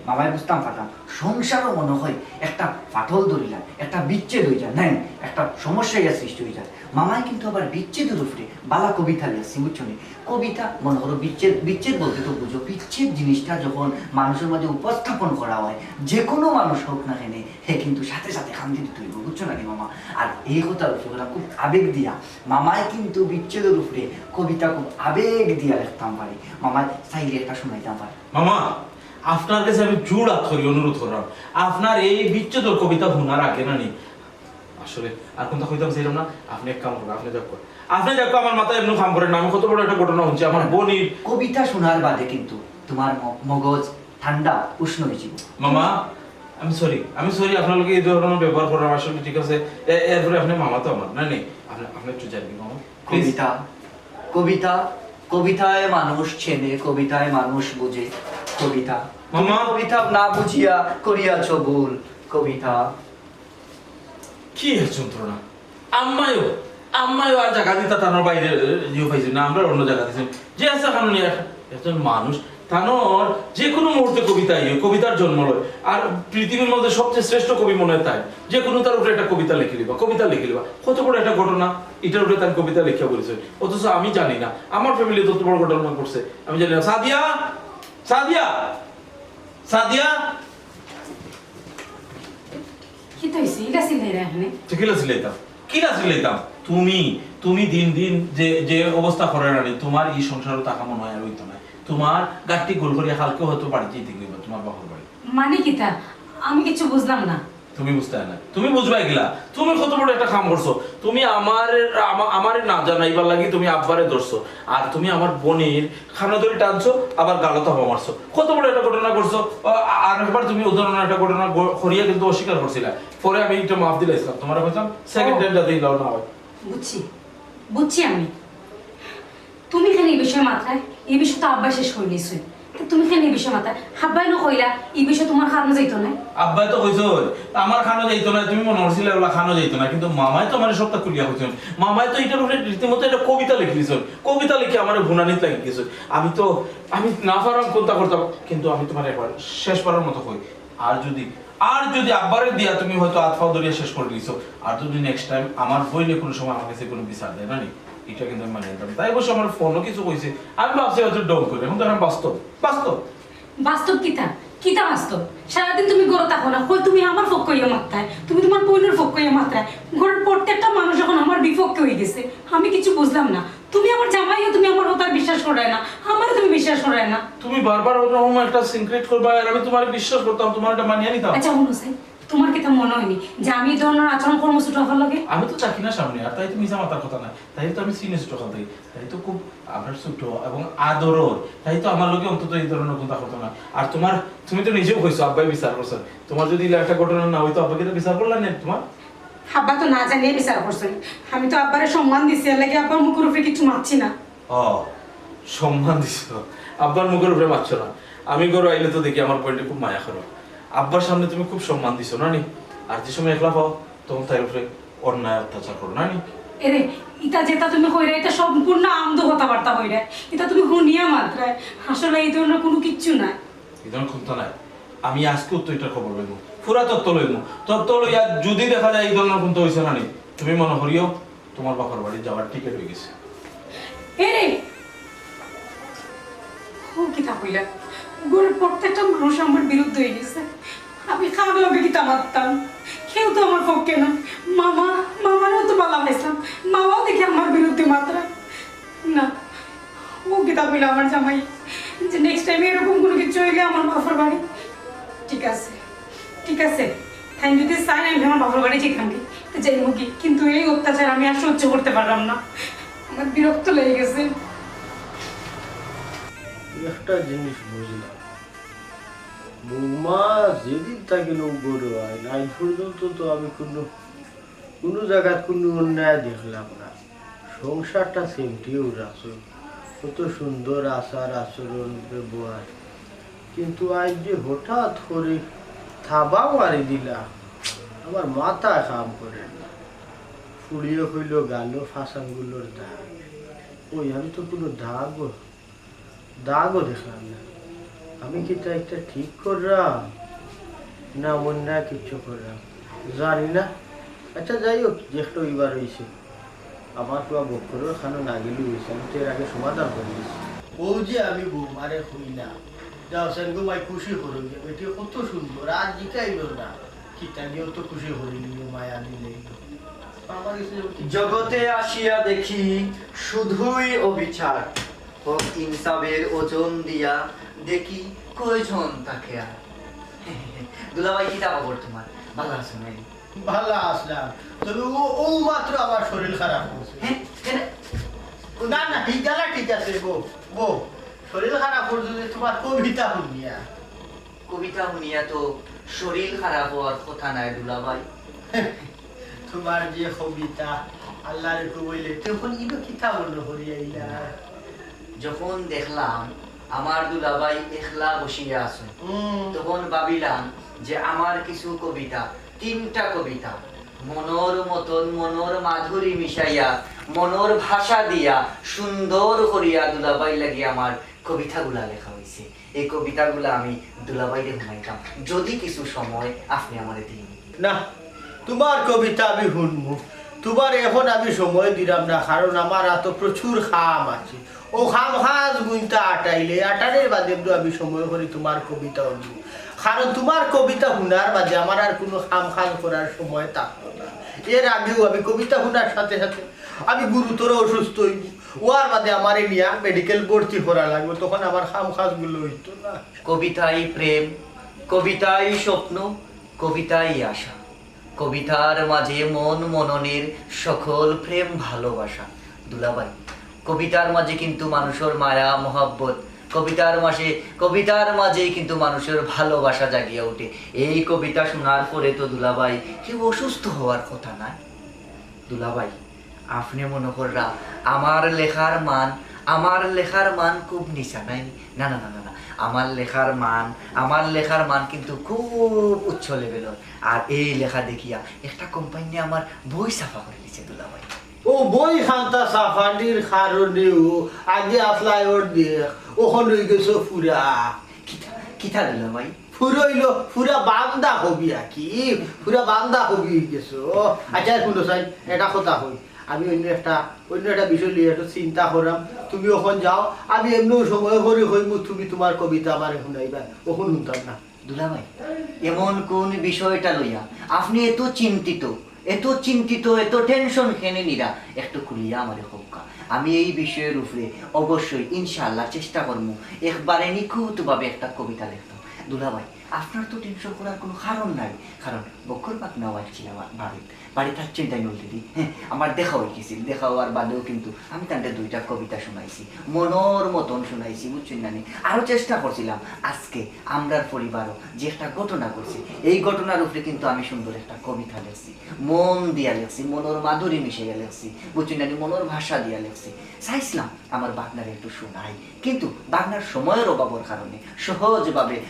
মামাই বুঝতাম পারতাম সংসারও মনে হয় একটা ফাটল ধরিলাম একটা বিচ্ছেদ হয়ে যায় নাই একটা সমস্যায় সৃষ্টি হয়ে যায় মামাই কিন্তু আবার বিচ্ছেদের উপরে বালা কবিতা লিখছি বুঝছো নি? কবিতা মনে করো বিচ্ছেদ, বিচ্ছেদ বলতে তো বুঝো বিচ্ছেদ জিনিসটা যখন মানুষের মাঝে উপস্থাপন করা হয়, যে কোনো মানুষ হোক না কেন হে কিন্তু সাথে সাথে কান্দি দিতে হইব বুঝছো নাকি মামা? আর এই কথার উপরে খুব আবেগ দিয়া মামাই কিন্তু বিচ্ছেদের উপরে কবিতা খুব আবেগ দিয়া লিখতাম পারি। মামাই চাইলে একটা শোনাইতাম পারি। মামা আপনার কাছে আমি জোর করি অনুরোধ করলাম, আপনার এই বিচ্ছেদর কবিতা শোনার আগে না নি আসলে আর কোনটা কইতাম চাইলাম না। আপনি এক কাম করুন, আপনি দেখো আমার মাথায় এমনি কাম করেন না। আমি কত বড় একটা ঘটনা হচ্ছে আমার বোনের কবিতা শোনার বাদে কিন্তু তোমার মগজ ঠান্ডা উষ্ণ হয়েছিল। মামা আমি সরি আপনার লোকে এই ধরনের ব্যবহার করার আসলে ঠিক আছে। এরপরে আপনি মামা তো আমার না নেই, আপনি একটু জানবি মামা। কবিতা কবিতা কবিতায় মানুষ চেনে, কবিতায় মানুষ বুঝে। কবিতা মামা কবিতা না বুঝিয়া করিয়াছ ভুল। কবিতা কি যন্ত্রণা। আম্মাইও আর জায়গা দিতা তানোর বাইরে ইয়ে পাইছি না, আমরা অন্য জায়গা দিছি যে আছে কারণ একজন মানুষ তানোর যে কোনো মুহূর্তে কবিতা কবিতার জন্ম লয়। আর পৃথিবীর মধ্যে সবচেয়ে শ্রেষ্ঠ কবি মনে হয় তাই, যে কোনো তার উপরে একটা কবিতা লিখে লিবা, কত বড় একটা ঘটনা এটার উপরে তার কবিতা লিখা বলেছে। অথচ আমি জানি না আমার ফ্যামিলি তত বড় ঘটনা করছে আমি জানি না। সাদিয়া সাদিয়া সাদিয়া কি তো হইছে ইলা সিলাই রাখনে কিলা সিলাইতাম তুমি দিন দিন যে অবস্থা করে রানি তোমার এই সংসারও টাকা মনে হয় আর হইতো না। তোমার গাড়ি গোল করিয়া কালকে হয়তো বাড়ি যেতে গেল তোমার বাপের বাড়ি। মানে কি তা আমি কিছু বুঝলাম না। তুমি বুঝতে না, তুমি বুঝবা এগুলা। তুমি কত বড় একটা কাম করছো, তুমি আমার না জানাইবার লাগি তুমি আব্বারে ধরছো, আর তুমি আমার বোনের খানা ধরে টানছো আবার গালতা হওয়া মারছো। কত বড় একটা ঘটনা করছো। আর একবার তুমি উদাহরণ একটা ঘটনা করিয়া কিন্তু অস্বীকার করছিলা, পরে আমি একটু মাফ দিলাম তোমার বলতাম সেকেন্ড টাইম যাতে গাও না হয়। বুঝছি আমি। তুমি কেন এই বিষয়ে মাথায় এই বিষয় তো আব্বা শেষ করে নিশ্চয়, তুমি কেন এই বিষয় মাথায় হাব্বাই না কইলা এই বিষয়ে তোমার খানো যাইতো না? আব্বাই তো কইছো আমার খানো যাইতো না, তুমি মনে হচ্ছিলে ওলা খানো যাইতো না, কিন্তু মামাই তো আমার সবটা খুলিয়া কইছেন। মামাই তো এটার উপরে রীতিমতো একটা কবিতা লিখেছেন, কবিতা লিখে আমার ভুনানিত লাগি গেছে। আমি না পারাম কোনটা করতাম, কিন্তু আমি তোমার একবার শেষ করার মতো কই, আর যদি আব্বারে দিয়া তুমি হয়তো হাত পাও ধরিয়া শেষ করে দিছো, আর যদি নেক্সট টাইম আমার বইলে কোনো সময় আমার কাছে কোনো বিচার দেয় না নি, এটা কিন্তু আমি মানে নিতাম। তাই অবশ্য আমার ফোনও কিছু কইছে, আমি ভাবছি হয়তো ডং করে, এখন তো আমি বাস্তব কিতা বাস্তব। সারাদিন তুমি গড়ে থাকো না, কই তুমি আমার পক্ষ হইয়া মাত্রায়, তুমি তোমার বোনের পক্ষ হইয়া মাত্রায়। ঘরের প্রত্যেকটা মানুষ এখন আমার বিপক্ষে হয়ে গেছে, আমি কিছু বুঝলাম না। তুমি আমার জামাইও তুমি আমার কথা বিশ্বাস করায় না, আমারও তুমি বিশ্বাস করায় না। তুমি বারবার ওরকম একটা সিক্রেট করবা আর আমি তোমার বিশ্বাস করতাম, তোমার এটা মানিয়ে নিতাম। আচ্ছা হুনুসাই, তোমার কি তা মনে হয়নি যে আমি এই ধরনের আচরণ করবো ছোট হওয়ার লাগে? আমি তো চাকি না সামনে, আর তাই তো মিশা মাতার কথা না, তাই তো আমি সিনে ছোট খাল থাকি, তাই তো খুব আপনার ছোট এবং আদরর, তাই তো আমার লোকে অন্তত এই ধরনের কথা হতো না। আর তুমি তো নিজেও কইছো আব্বাই বিচার করছেন, তোমার যদি একটা ঘটনা না হইতো আব্বাকে তো বিচার করলেন না তোমার। আব্বা তো না জানিয়ে বিচার করছেন, আমি তো আব্বারে সম্মান দিছি, এর লাগে আব্বার মুখের উপরে কিছু মারছি না। ও সম্মান দিছ, আব্বার মুখের উপরে মারছো না। আমি গরু আইলে তো দেখি আমার পয়েন্টে খুব মায়া করো, আব্বার সামনে তুমি খুব সম্মান দিছো না নি, আর যে সময় একলা পাও তখন তার উপরে অন্যায় অত্যাচার করো না নি। এরে ইটা যেটা তুমি কইরা এটা সম্পূর্ণ আমদ কথাবার্তা কইরা, এটা তুমি শুনিয়া মাত্রায়, আসলে এই ধরনের কোনো কিচ্ছু নাই। এই ধরনের ক্ষমতা নাই। আমি আজকেও তো এটার খবর লইব, পুরা তত্ত্ব লইয়া যদি দেখা যায় এই ধরনের ক্ষমতা হয়েছে না নি, তুমি মনে করিও তোমার বাবার বাড়ি যাওয়ার টিকিট হয়ে গেছে। এরে ও কিতা কইলা, ঘরের প্রত্যেকটা মানুষ আমার বিরুদ্ধে হয়ে গেছে। আমি খাওয়ার লগে কিতা মারতাম, কেউ তো আমার পক্ষে না। মামারও তো পালা পাইছিলাম, মামাও দেখি আমার বিরুদ্ধে মাত্রা না। ও কিতা কইলা আমার জামাই যে নেক্সট টাইম এরকম কোনো কিছু হইলে আমার বাবার বাড়ি। ঠিক আছে তাই যদি চাই আমি আমার বাবার বাড়ি যেখানে যাই মুখি, কিন্তু এই অত্যাচার আমি আর সহ্য করতে পারলাম না, আমার বিরক্ত লেগে গেছে। একটা জিনিস বুঝলাম, বৌমা যেদিন তাকে গরু হয় না, আজ পর্যন্ত তো আমি কোনো জায়গায় কোনো অন্যায় দেখলাম না। সংসারটা সেমটিও রাখছো, কত সুন্দর আচার আচরণ ব্যবহার, কিন্তু আজ যে হঠাৎ করে থাবা মারি দিলা, আমার মাথা কাম করে না। ফুড়িয়ে হইল গালো ফাঁসানগুলোর দাগ, ওই আমি তো কোনো দাগও দেখলাম না। আমি কি তা একটা ঠিক করলাম না অন্যায় কিছু করলাম জানি না। আচ্ছা যাই হোক, যেটা এবার হয়েছে আমার পুয়া বক্ষরের খানো না গেলি হয়েছে আমি তো এর আগে সমাধান করে দিয়েছি ও যে আমি বৌমারে হইলাম যাও সেন গো মাই খুশি হলো যে বেটি কত সুন্দর আর জিকাইল না কিতা নিয়েও তো খুশি হইলি মায়া নিলে আমার কাছে জগতে আসিয়া দেখি শুধুই অবিচার হোক ইনসাফের ওজন দিয়া দেখি কয়জন তাকে আর দুলাভাই কি খবর তোমার ভালো আছো নাই ভালো আসলাম তবে ও মাত্র আমার শরীর খারাপ করছে না না ঠিক আছে গো শরীর খারাপ করছে যে তোমার কবিতা শুনিয়া কবিতা শুনিয়া তো শরীর খারাপ হওয়ার কথা নাই দুলাভাই তোমার যে কবিতা আল্লাহর কবইলে তখন ইনো কিতা মনে হরিয়াইলা যখন দেখলাম আমার দুলাভাই একলা বসিয়া আছে তখন ভাবিলাম যে আমার কিছু কবিতা 3টা কবিতা মনোর মতন মনোর মাধুরী মিশাইয়া মনোর ভাষা দিয়া সুন্দর করিয়া দুলাভাই লাগি আমার কবিতাগুলা লেখা হয়েছে এই কবিতাগুলা আমি দুলাভাইকে শুনাইতাম যদি কিছু সময় আপনি আমারে দিন না তোমার কবিতা আমি শুনবো তোমার এখন আমি সময় দিলাম না কারণ আমার এত প্রচুর খাম আছে ও খাম খাস গুইনটা আটানের বাদে আমি সময় করি তোমার কবিতা শুনবো কারণ তোমার কবিতা শোনার বাদে আমার আর কোনো খাম খাম করার সময় থাকতো না এর আগেও আমি কবিতা শোনার সাথে সাথে আমি গুরুতর অসুস্থ হইব ওয়ার বাদে আমার নিয়ে মেডিকেল ভর্তি করা লাগবে তখন আমার খাম খাস গুলো হইতো না কবিতাই প্রেম কবিতাই স্বপ্ন কবিতাই আশা কবিতার মাঝে মন মননের সকল প্রেম ভালোবাসা দুলাভাই কবিতার মাঝে কিন্তু মানুষের মায়া মহব্বত কবিতার মাঝে কিন্তু মানুষের ভালোবাসা জাগিয়ে ওঠে এই কবিতা শোনার পরে তো দুলাভাই কেউ অসুস্থ হওয়ার কথা না দুলাভাই আপনি মনে কররা আমার লেখার মান খুব নিচা নাই না না না না আমার লেখার মান কিন্তু খুব উচ্চ লেভেলের আর এই লেখা দেখিয়া একটা কোম্পানি আমার বই ছাপা করে দিচ্ছে দুলাভাই ও বই খান্তা সাফানির কারণেও আগে আসলাই ওর দেখ ওখান হয়ে গেছো ফুরা কিতা দুলাভাই ফুরইলো ফুরা বান্দা হবি কি ফুরা বান্দা হবি গেছো আচ্ছা শুনো চাই এটা কথা হই আমি অন্য একটা বিষয় নিয়ে একটু চিন্তা করলাম তুমি ওখান যাও আমি এমনি সময় করে হইব তুমি তোমার কবিতা আমার শুনাইবা ওখান শুনতাম না দুলাভাই এমন কোন বিষয়টা লইয়া আপনি এত চিন্তিত এত টেনশন খেনে নিরা একটু খুলিয়া আমারে হোকা আমি এই বিষয়ের উপরে অবশ্যই ইনশাআল্লাহ চেষ্টা করবো একবারে নিখুঁতভাবে একটা কবিতা লিখতাম দুলাভাই আপনার তো টেনশন করার কোনো কারণ নাই কারণ বক্ষর পাক নেওয়া ছিলাম বাড়ি তার চিন্তাই নল দিদি হ্যাঁ আমার দেখা হয়ে গেছিল দেখা হওয়ার বাদেও কিন্তু আমি তাদের 2টা কবিতা শোনাইছি মনোর মতন শোনাইছি বুঝছেন না আরো চেষ্টা করছিলাম আজকে আমরার পরিবারও যে একটা ঘটনা করছে এই ঘটনার উপরে কিন্তু আমি সুন্দর একটা কবিতা লিখছি মন দিয়া লিখছি মনোর মাধুরী মিশাইয়া লিখছি বুঝছেন না মনোর ভাষা দিয়া লিখছি চাইছিলাম আমার বাগনার একটু শোনাই কিন্তু বাগনার সময়ের অভাবের কারণে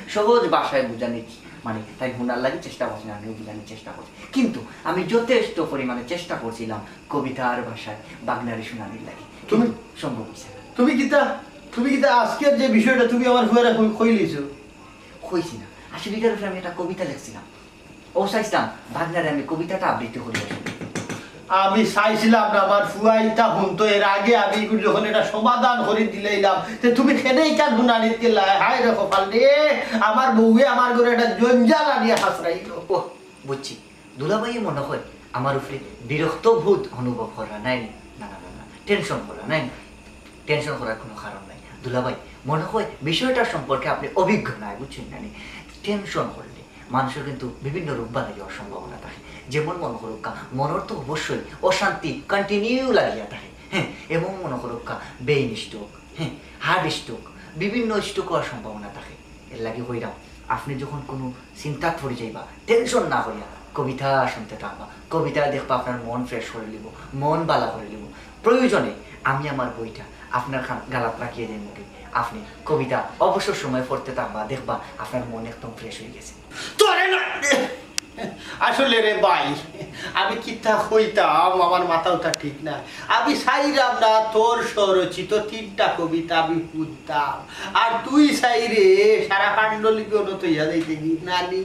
সহজ ভাষায় বুঝানি মানে তাই হুনার লাগে চেষ্টা করছি না আমিও বুঝানোর চেষ্টা করছি কিন্তু আমি যথেষ্ট পরিমাণে চেষ্টা করছিলাম কবিতার ভাষায় বাগনারে শোনানির লাগে তুমি সম্ভব হয়েছে তুমি কিতা আজকের যে বিষয়টা তুমি আমার ফুয়ারা কইলিছো কইছি না আসলে এটার উপরে আমি একটা কবিতা লিখছিলাম ও চাইছিলাম বাগনারে আমি কবিতাটা আবৃত্তি করি আমি চাইছিলাম না আমার ফুয়াইটা শুনতো এর আগে আমি যখন এটা সমাধান করে দিলাম তুমি খেনেই কেন শুনানি দিলাই হাই রে কপাল রে আমার বউয়ে আমার ঘরে একটা জঞ্জাল আনিয়ে হাসরাইল ও বুঝছি দুলাভাই মনে হয় আমার উপরে বিরক্ত বোধ অনুভব করা নাই না টেনশন করার কোনো কারণ নাই দুলাভাই মনে হয় বিষয়টার সম্পর্কে আপনি অভিজ্ঞ নাই বুঝছেন না টেনশন করলে মানুষের কিন্তু বিভিন্ন রোগ বালাই যাওয়ার সম্ভাবনা থাকে যেমন মনে করুক মনের তো অবশ্যই অশান্তি কন্টিনিউ লাগিয়া থাকে হ্যাঁ এবং মনে করুক বেইন স্ট্রোক হ্যাঁ হার্ট স্ট্রোক বিভিন্ন স্ট্রোক হওয়ার সম্ভাবনা থাকে এর লাগে হইরাম আপনি যখন কোনো চিন্তা পড়ে যাইবা টেনশন না করিয়া কবিতা শুনতে থাকবা কবিতা দেখবা আপনার মন ফ্রেশ করে নিব মন বালা করে নিব প্রয়োজনে আমি আমার বইটা আপনার গালাত রাখিয়ে দেন মুখে আপনি কবিতা অবসর সময় পড়তে থাকবা দেখবা আপনার মন একদম ফ্রেশ হয়ে গেছে আসলে রে ভাই আমি কিতা কইতাম আমার মাথাটা ঠিক না আমি চাইরাম না তোর স্বরচিত 3টা কবিতা আমি পড়তাম আর তুই চাইরে সারা পাণ্ডুলিপি অনুতইয়া যাইতে কি নানি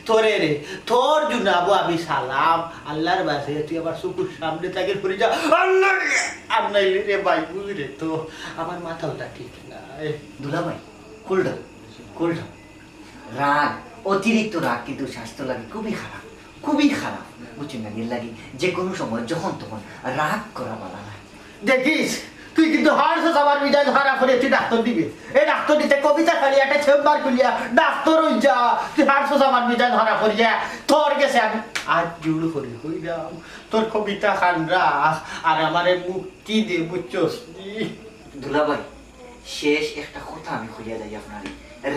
তোরে রে তোর জুনাবো আমি সালাম আল্লাহর বাসে তুই আবার চকুর সামনে থাকে পড়ে যা আল্লাহ আর নাইলে রে ভাই বুঝরে তো আমার মাথাটা ঠিক না দুলাভাই কুলডাউন কুলডাউন। রাগ, অতিরিক্ত রাগ কিন্তু স্বাস্থ্য লাগে খুবই খারাপ, খুবই খারাপ। বুঝছেন না, এর লাগে যে কোনো সময় যখন তখন রাগ করা বলা না। দেখিস তুই কিন্তু হারছস আমার বিজয় ধরা করে তুই ডাক্তার দিবি এই ডাক্তার দিতে কবিতা খালি একটা চেম্বার খুলিয়া ডাক্তার হই যা তুই হারছস আমার বিজয় ধরা করিয়া তোর গেছে আমি আজ জুড়ু করি হইলাম তোর কবিতা খান রাখ আর আমারে মুক্তি দে বুঝছস দুলাভাই শেষ একটা কথা আমি খুঁজিয়া যাই আপনার,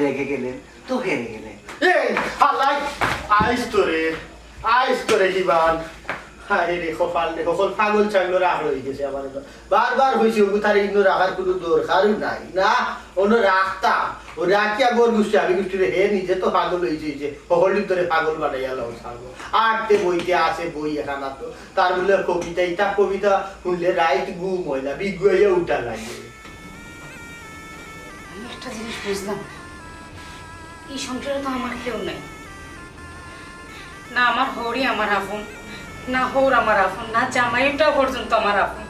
রেগে গেলেন তো হেরে গেলেন। এই আলাই আইস তোরে জীবন হায় রে কপাল রে কখন পাগল ছাগল রাখ হয়ে গেছে আমার বারবার হয়েছে ওগু তার ইনো রাখার কোনো দরকারই নাই না অন্য রাখতাম ও রাখিয়া গোর গুষ্টি আমি গুষ্টি রে হে নিজে তো পাগল হয়েছে যে হলির ধরে পাগল বানাইয়া লাও ছাগল আটতে বইতে আছে বই এখানা তো তার বলে কবিতা ইটা কবিতা শুনলে রাইট ঘুম হয় না বিগুয়ে উঠা লাগে। আমি একটা জিনিস বুঝলাম, এই সংসারে তো আমার কেউ নাই, না আমার হরি আমার আপন, না হৌর আমার আপন, না জামাইটাও পর্যন্ত আমার আপন।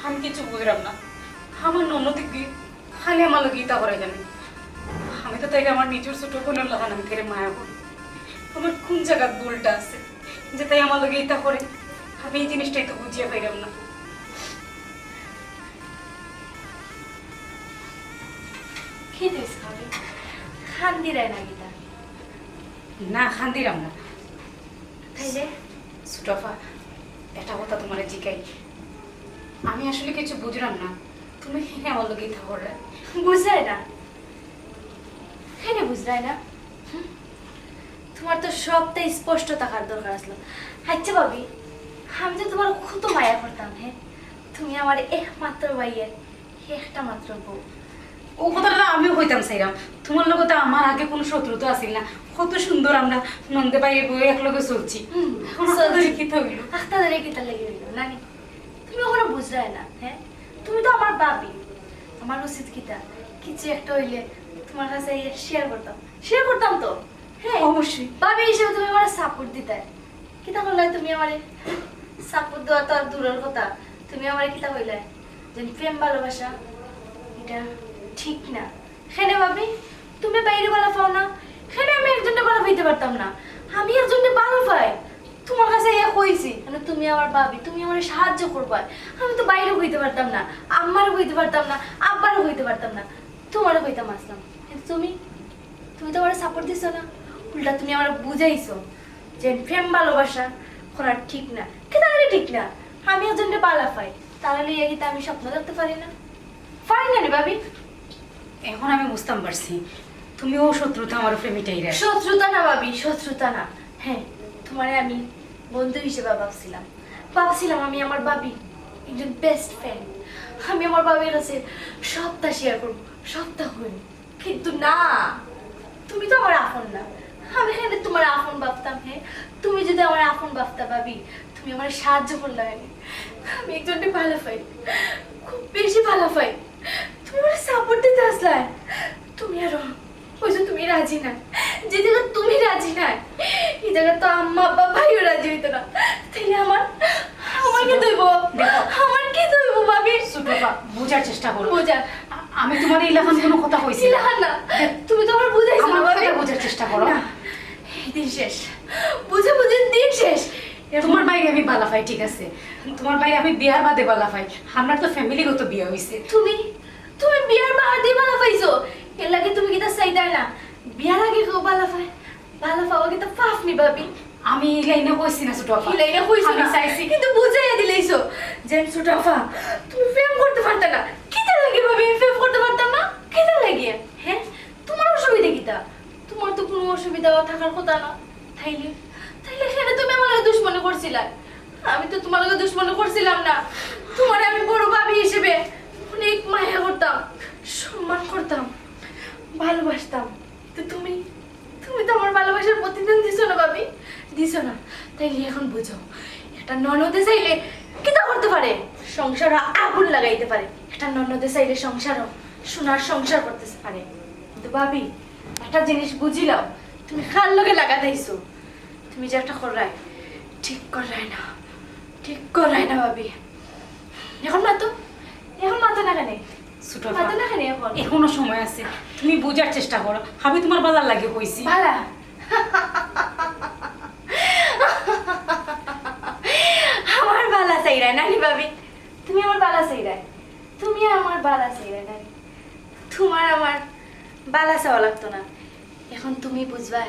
আমি কিছু বুঝলাম না, আমার ননদি কি খালি আমার লোক গীতা করে জানি। আমি তো তাইলে আমার নিজের ছোট বোনের লাগান আমি তেরে মায়া করি। আমার কোন জায়গা ভুলটা আছে যে তাই আমার লোক গীতা করে? আমি এই জিনিসটাই তো বুঝিয়ে পাইলাম না। কি দিস খাবি খান্দি রায় না গীতা না খান্দিরাম না। তাইলে সুটফা এটা কথা তোমার জিকাই, আমি আসলে কিছু বুঝলাম না, তুমি আমার লোক গীতা করে বুঝায় না হ্যাঁ বুঝরায় না তোমার তো সবটাই স্পষ্ট থাকার দরকার আসলো। আচ্ছা ভাবি আমি তো তোমার কত মায়া করতাম, হ্যাঁ তুমি আমার একমাত্র ভাইয়ের একটা মাত্র বউ। ও কথাটা আমিও হইতাম চাইলাম, তোমার লোক তো আমার আগে কোনো শত্রুতা আসিল না, কত সুন্দর আমরা নন্দে বাইরে বই একলগে চলছি। কি থাকলো আখতাদের কিতা লেগে গেল নানি, তুমি ওখানে বুঝরায় না, হ্যাঁ তুমি তো আমার বাবি, আমার উচিত কিতা কিছু একটা হইলে তোমার কাছে শেয়ার করতাম তো, হ্যাঁ অবশ্যই বাবি হিসেবে তুমি আমার সাপোর্ট দিতে। কিতা করলে তুমি আমার সাপোর্ট দেওয়া তো আর দূরের কথা, তুমি আমার কিতা কইলে যে প্রেম ভালোবাসা এটা ঠিক না। হ্যাঁ ভাবি তুমি বাইরে ভালো পাও না, হ্যাঁ আমি একজনকে ভালো পাইতে পারতাম না, আমি একজনকে ভালো পাই তোমার কাছে ইয়া কইছি মানে তুমি আমার ভাবি, তুমি আমার সাহায্য করবা। আমি তো বাইরে হইতে পারতাম না, আম্মারও হইতে পারতাম না, আব্বারও হইতে পারতাম না, তোমারও হইতাম আসলাম। কিন্তু তুমি তো আমার সাপোর্ট দিছো না, উল্টা তুমি আমার বুঝাইছো যে প্রেম ভালোবাসা করা ঠিক না। কি তাহলে ঠিক না? আমি একজনকে পালা পাই তাহলে এই আমি স্বপ্ন দেখতে পারি না রে ভাবি। এখন আমি বুঝতাম পারছি তুমিও শত্রুতা আমার প্রেমিটাই রে। শত্রুতা না ভাবি, শত্রুতা না, হ্যাঁ তোমারে আমি বন্ধু হিসেবে ভাবছিলাম আমি আমার ভাবি একজন বেস্ট ফ্রেন্ড, আমি আমার ভাবির কাছে সবটা শেয়ার করবো, সবটা হইব। কিন্তু না, তুমি তো আমার আপন না, আমি এখানে তোমার আপন ভাবতাম। হ্যাঁ তুমি যদি আমার আপন ভাবতা ভাবি, তুমি আমার সাহায্য করলে। আমি একজনকে ভালো পাই, খুব বেশি ভালো পাই, তুমি আমার সাপোর্ট দিতে আসলে। তুমি আরো ওই যে তুমি রাজি না, যে জায়গা তুমি রাজি না এই জায়গা তো আম্মা আব্বা ভাইও রাজি হইতো না, তাইলে আমার কি দইব, আমার কি দইব ভাবি? সুটফা বুঝার চেষ্টা করো। বুঝা আমি তোমার ইলাখান কোনো কথা কইছি না, না তুমি তো আমার বুঝাইছো আমার ভাবি। কথা বুঝার চেষ্টা করো। এই দিন শেষ, বুঝে দিন শেষ। তোমার বাইরে আমি বালা পাই, ঠিক আছে, তোমার বাইরে আমি বিয়ার বাদে বালা পাই, আমার তো ফ্যামিলিগত বিয়া হইছে। তুমি বিয়ার বাদে বালা পাইছো, এর লাগে তুমি কি তা চাইতাই না? বিয়ার আগে কেউ বালা পাওয়া কি তা পাপ নি ভাবি? আমি এই লাইনে কইছি না সুটফা, এই লাইনে কইছো আমি না, চাইছি কিন্তু বুঝাইয়া দিলেইছো যে সুটফা তুমি প্রেম করতে পারতা না। কিতা লাগে ভাবি প্রেম করতে পারতাম না? কিতা লাগে? হ্যাঁ তোমার অসুবিধা কিতা? তোমার তো কোনো অসুবিধা থাকার কথা না, তাইলে সেটা তুমি আমার লগে দুশ্মনী করছিলা। আমি তো তোমার লগে দুশ্মনী করছিলাম না, তোমার আমি বড় ভাবি হিসেবে অনেক মায়া করতাম, সম্মান করতাম, ভালোবাসতাম। তো তুমি তো আমার ভালোবাসার প্রতিদান দিছো না ভাবি দিছো না, তাইলে এখন বুঝো একটা ননদে চাইলে কিটা করতে পারে, সংসার আগুন লাগাইতে পারে। একটা ননদে চাইলে সংসারও সোনার সংসার করতে পারে। কিন্তু ভাবি একটা জিনিস বুঝিলাম, তুমি খাল লগে লাগাইছো, তুমি যে একটা করাই ঠিক করাই না, ঠিক করাই না ভাবি। এখন মাতো, এখন মাতো না কেন, ছোট মাতো না কেন এখন? এখনো সময় আছে, তুমি বোঝার চেষ্টা করো। আমি তোমার বাজার লাগে কইছি। ভালা আমার বালা চাইরাই নানি ভাবি, তুমি আমার বালা চাইরাই, তুমি আমার বালা চাইরাই নানি, তোমার আমার বালা চাওয়া লাগতো না। এখন তুমি বুঝবা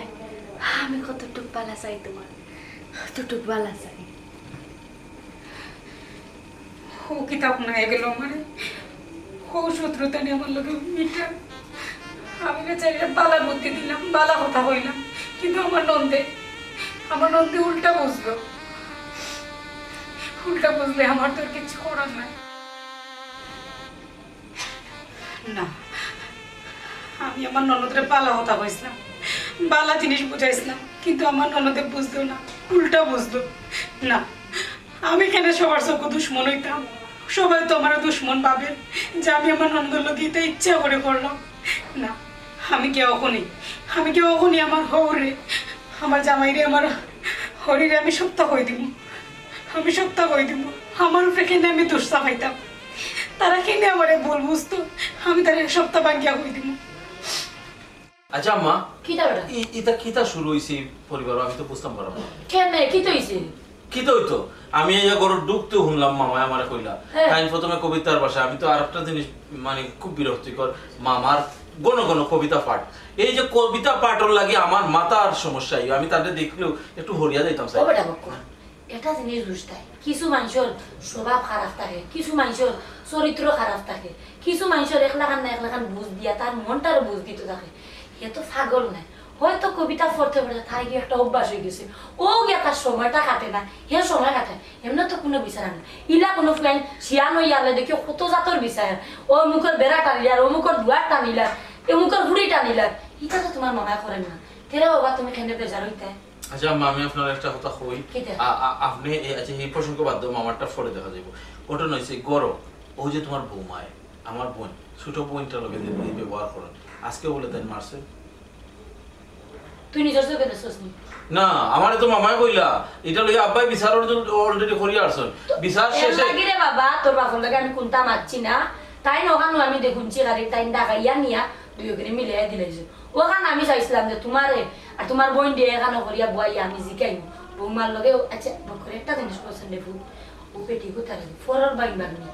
আমি কতটুক বালা চাই, তোমার কতটুক বালা চাই। ও কিতাব না গেল মানে ও শত্রুতা নিয়ে আমার লোকে মিঠা। আমি না চাইলে বালা বুদ্ধি দিলাম, বালা কথা হইলাম, কিন্তু আমার নন্দে উল্টা বুঝলো। উল্টা বুঝলে আমার তোর কিছু করার নাই। না, আমি আমার ননদরে বালা হতা হয়েছিলাম, বালা জিনিস বুঝাইছিলাম, কিন্তু আমার ননদে বুঝলো না, উল্টা বুঝলো। না, আমি কেন সবার চোখ দুশ্মন হইতাম? সবাই তো আমার দুশ্মন পাবে যে আমি আমার ননদের লোক দিতে ইচ্ছা করে করলাম। না, আমি কেউ অখনই আমার হৌরে, আমার জামাইরে, আমার হরিরে আমি সপ্তাহ হয়ে দিব, আমার উপরে কেনে আমি দুঃসা পাইতাম, তারা কেনে আমার ভুল বুঝতো, আমি তার এক সপ্তাহ ভাঙ্গিয়া হয়ে দিব। আচ্ছা আম্মা, কিতা বেটা এটা কিতা শুরু হইছে পরিবার? আমি তো বুঝতাম পারলাম না। কেন কি তো হইছে? কি তো হইতো? আমি এই ঘর ঢুকতে শুনলাম মামায় আমারে কইলা তাই প্রথমে কবিতার ভাষা। আমি তো আরেকটা জিনিস মানে খুব বিরক্তিকর, মামার গণ গণ কবিতা পাঠ। এই যে কবিতা পাঠর লাগে আমার মাথার সমস্যা। আমি তাদের দেখলেও একটু হরিয়া যাইতাম। ও বেটা বক্কর, এটা জিনিস বুঝতাই, কিছু মানুষের স্বভাব খারাপ থাকে, কিছু মানুষের চরিত্র খারাপ থাকে, কিছু মানুষের একলাখান না একলাখান বুঝ দিয়া তার মনটারও বুঝ দিতে থাকে। এ তো পাগল নাই, হয়তো কবিতা পড়তে পড়তে তাই গিয়ে একটা অভ্যাস হয়ে গেছে, ও গিয়ে তার সময়টা কাটে না, হে সময় কাটে। এমনি তো কোনো বিচার না, ইলা কোনো ফ্যান শিয়ান হইয়ালে দেখি কত জাতর বিচার, ও মুখের বেড়া টানিলার, ও মুখের দুয়ার টানিলার, এ মুখের হুড়ি টানিলার, এটা তো তোমার মনে করেন না। তেরা বাবা তুমি কেন বেজার হইতে? আচ্ছা আম্মা, আমি আপনার একটা কথা কই। আপনি আচ্ছা এই প্রসঙ্গ বাদ দাও, মামারটা পরে দেখা যাবো। ওটা নইছে গরম, ও যে তোমার বৌমায়, আমার বোন, ছোট বোনটার লগে যে ব্যবহার করেন, আজকে বলে তাই মারছে। তুই নিজের চোখে দেখছস নি? না, আমারে তো মামায় কইলা এটা লইয়া আব্বাই বিচার অলরেডি করিয়া আসছেন। বিচার শেষে লাগিরে বাবা তোর বাপর লাগে আমি কোনটা মারছি না, তাই নখানো আমি দেখুনছি গাড়ি তাই ডাকাইয়া নিয়া দুই করে মিলিয়ে দিলাইছো। ওখান আমি চাইছিলাম যে তোমারে আর তোমার বোন দিয়ে এখানে করিয়া বয়াই আমি জিকাইব বৌমার লগে। আচ্ছা বকরে একটা জিনিস করছেন দেখু, ও পেটি কোথায় ফরর বাইক বাগনি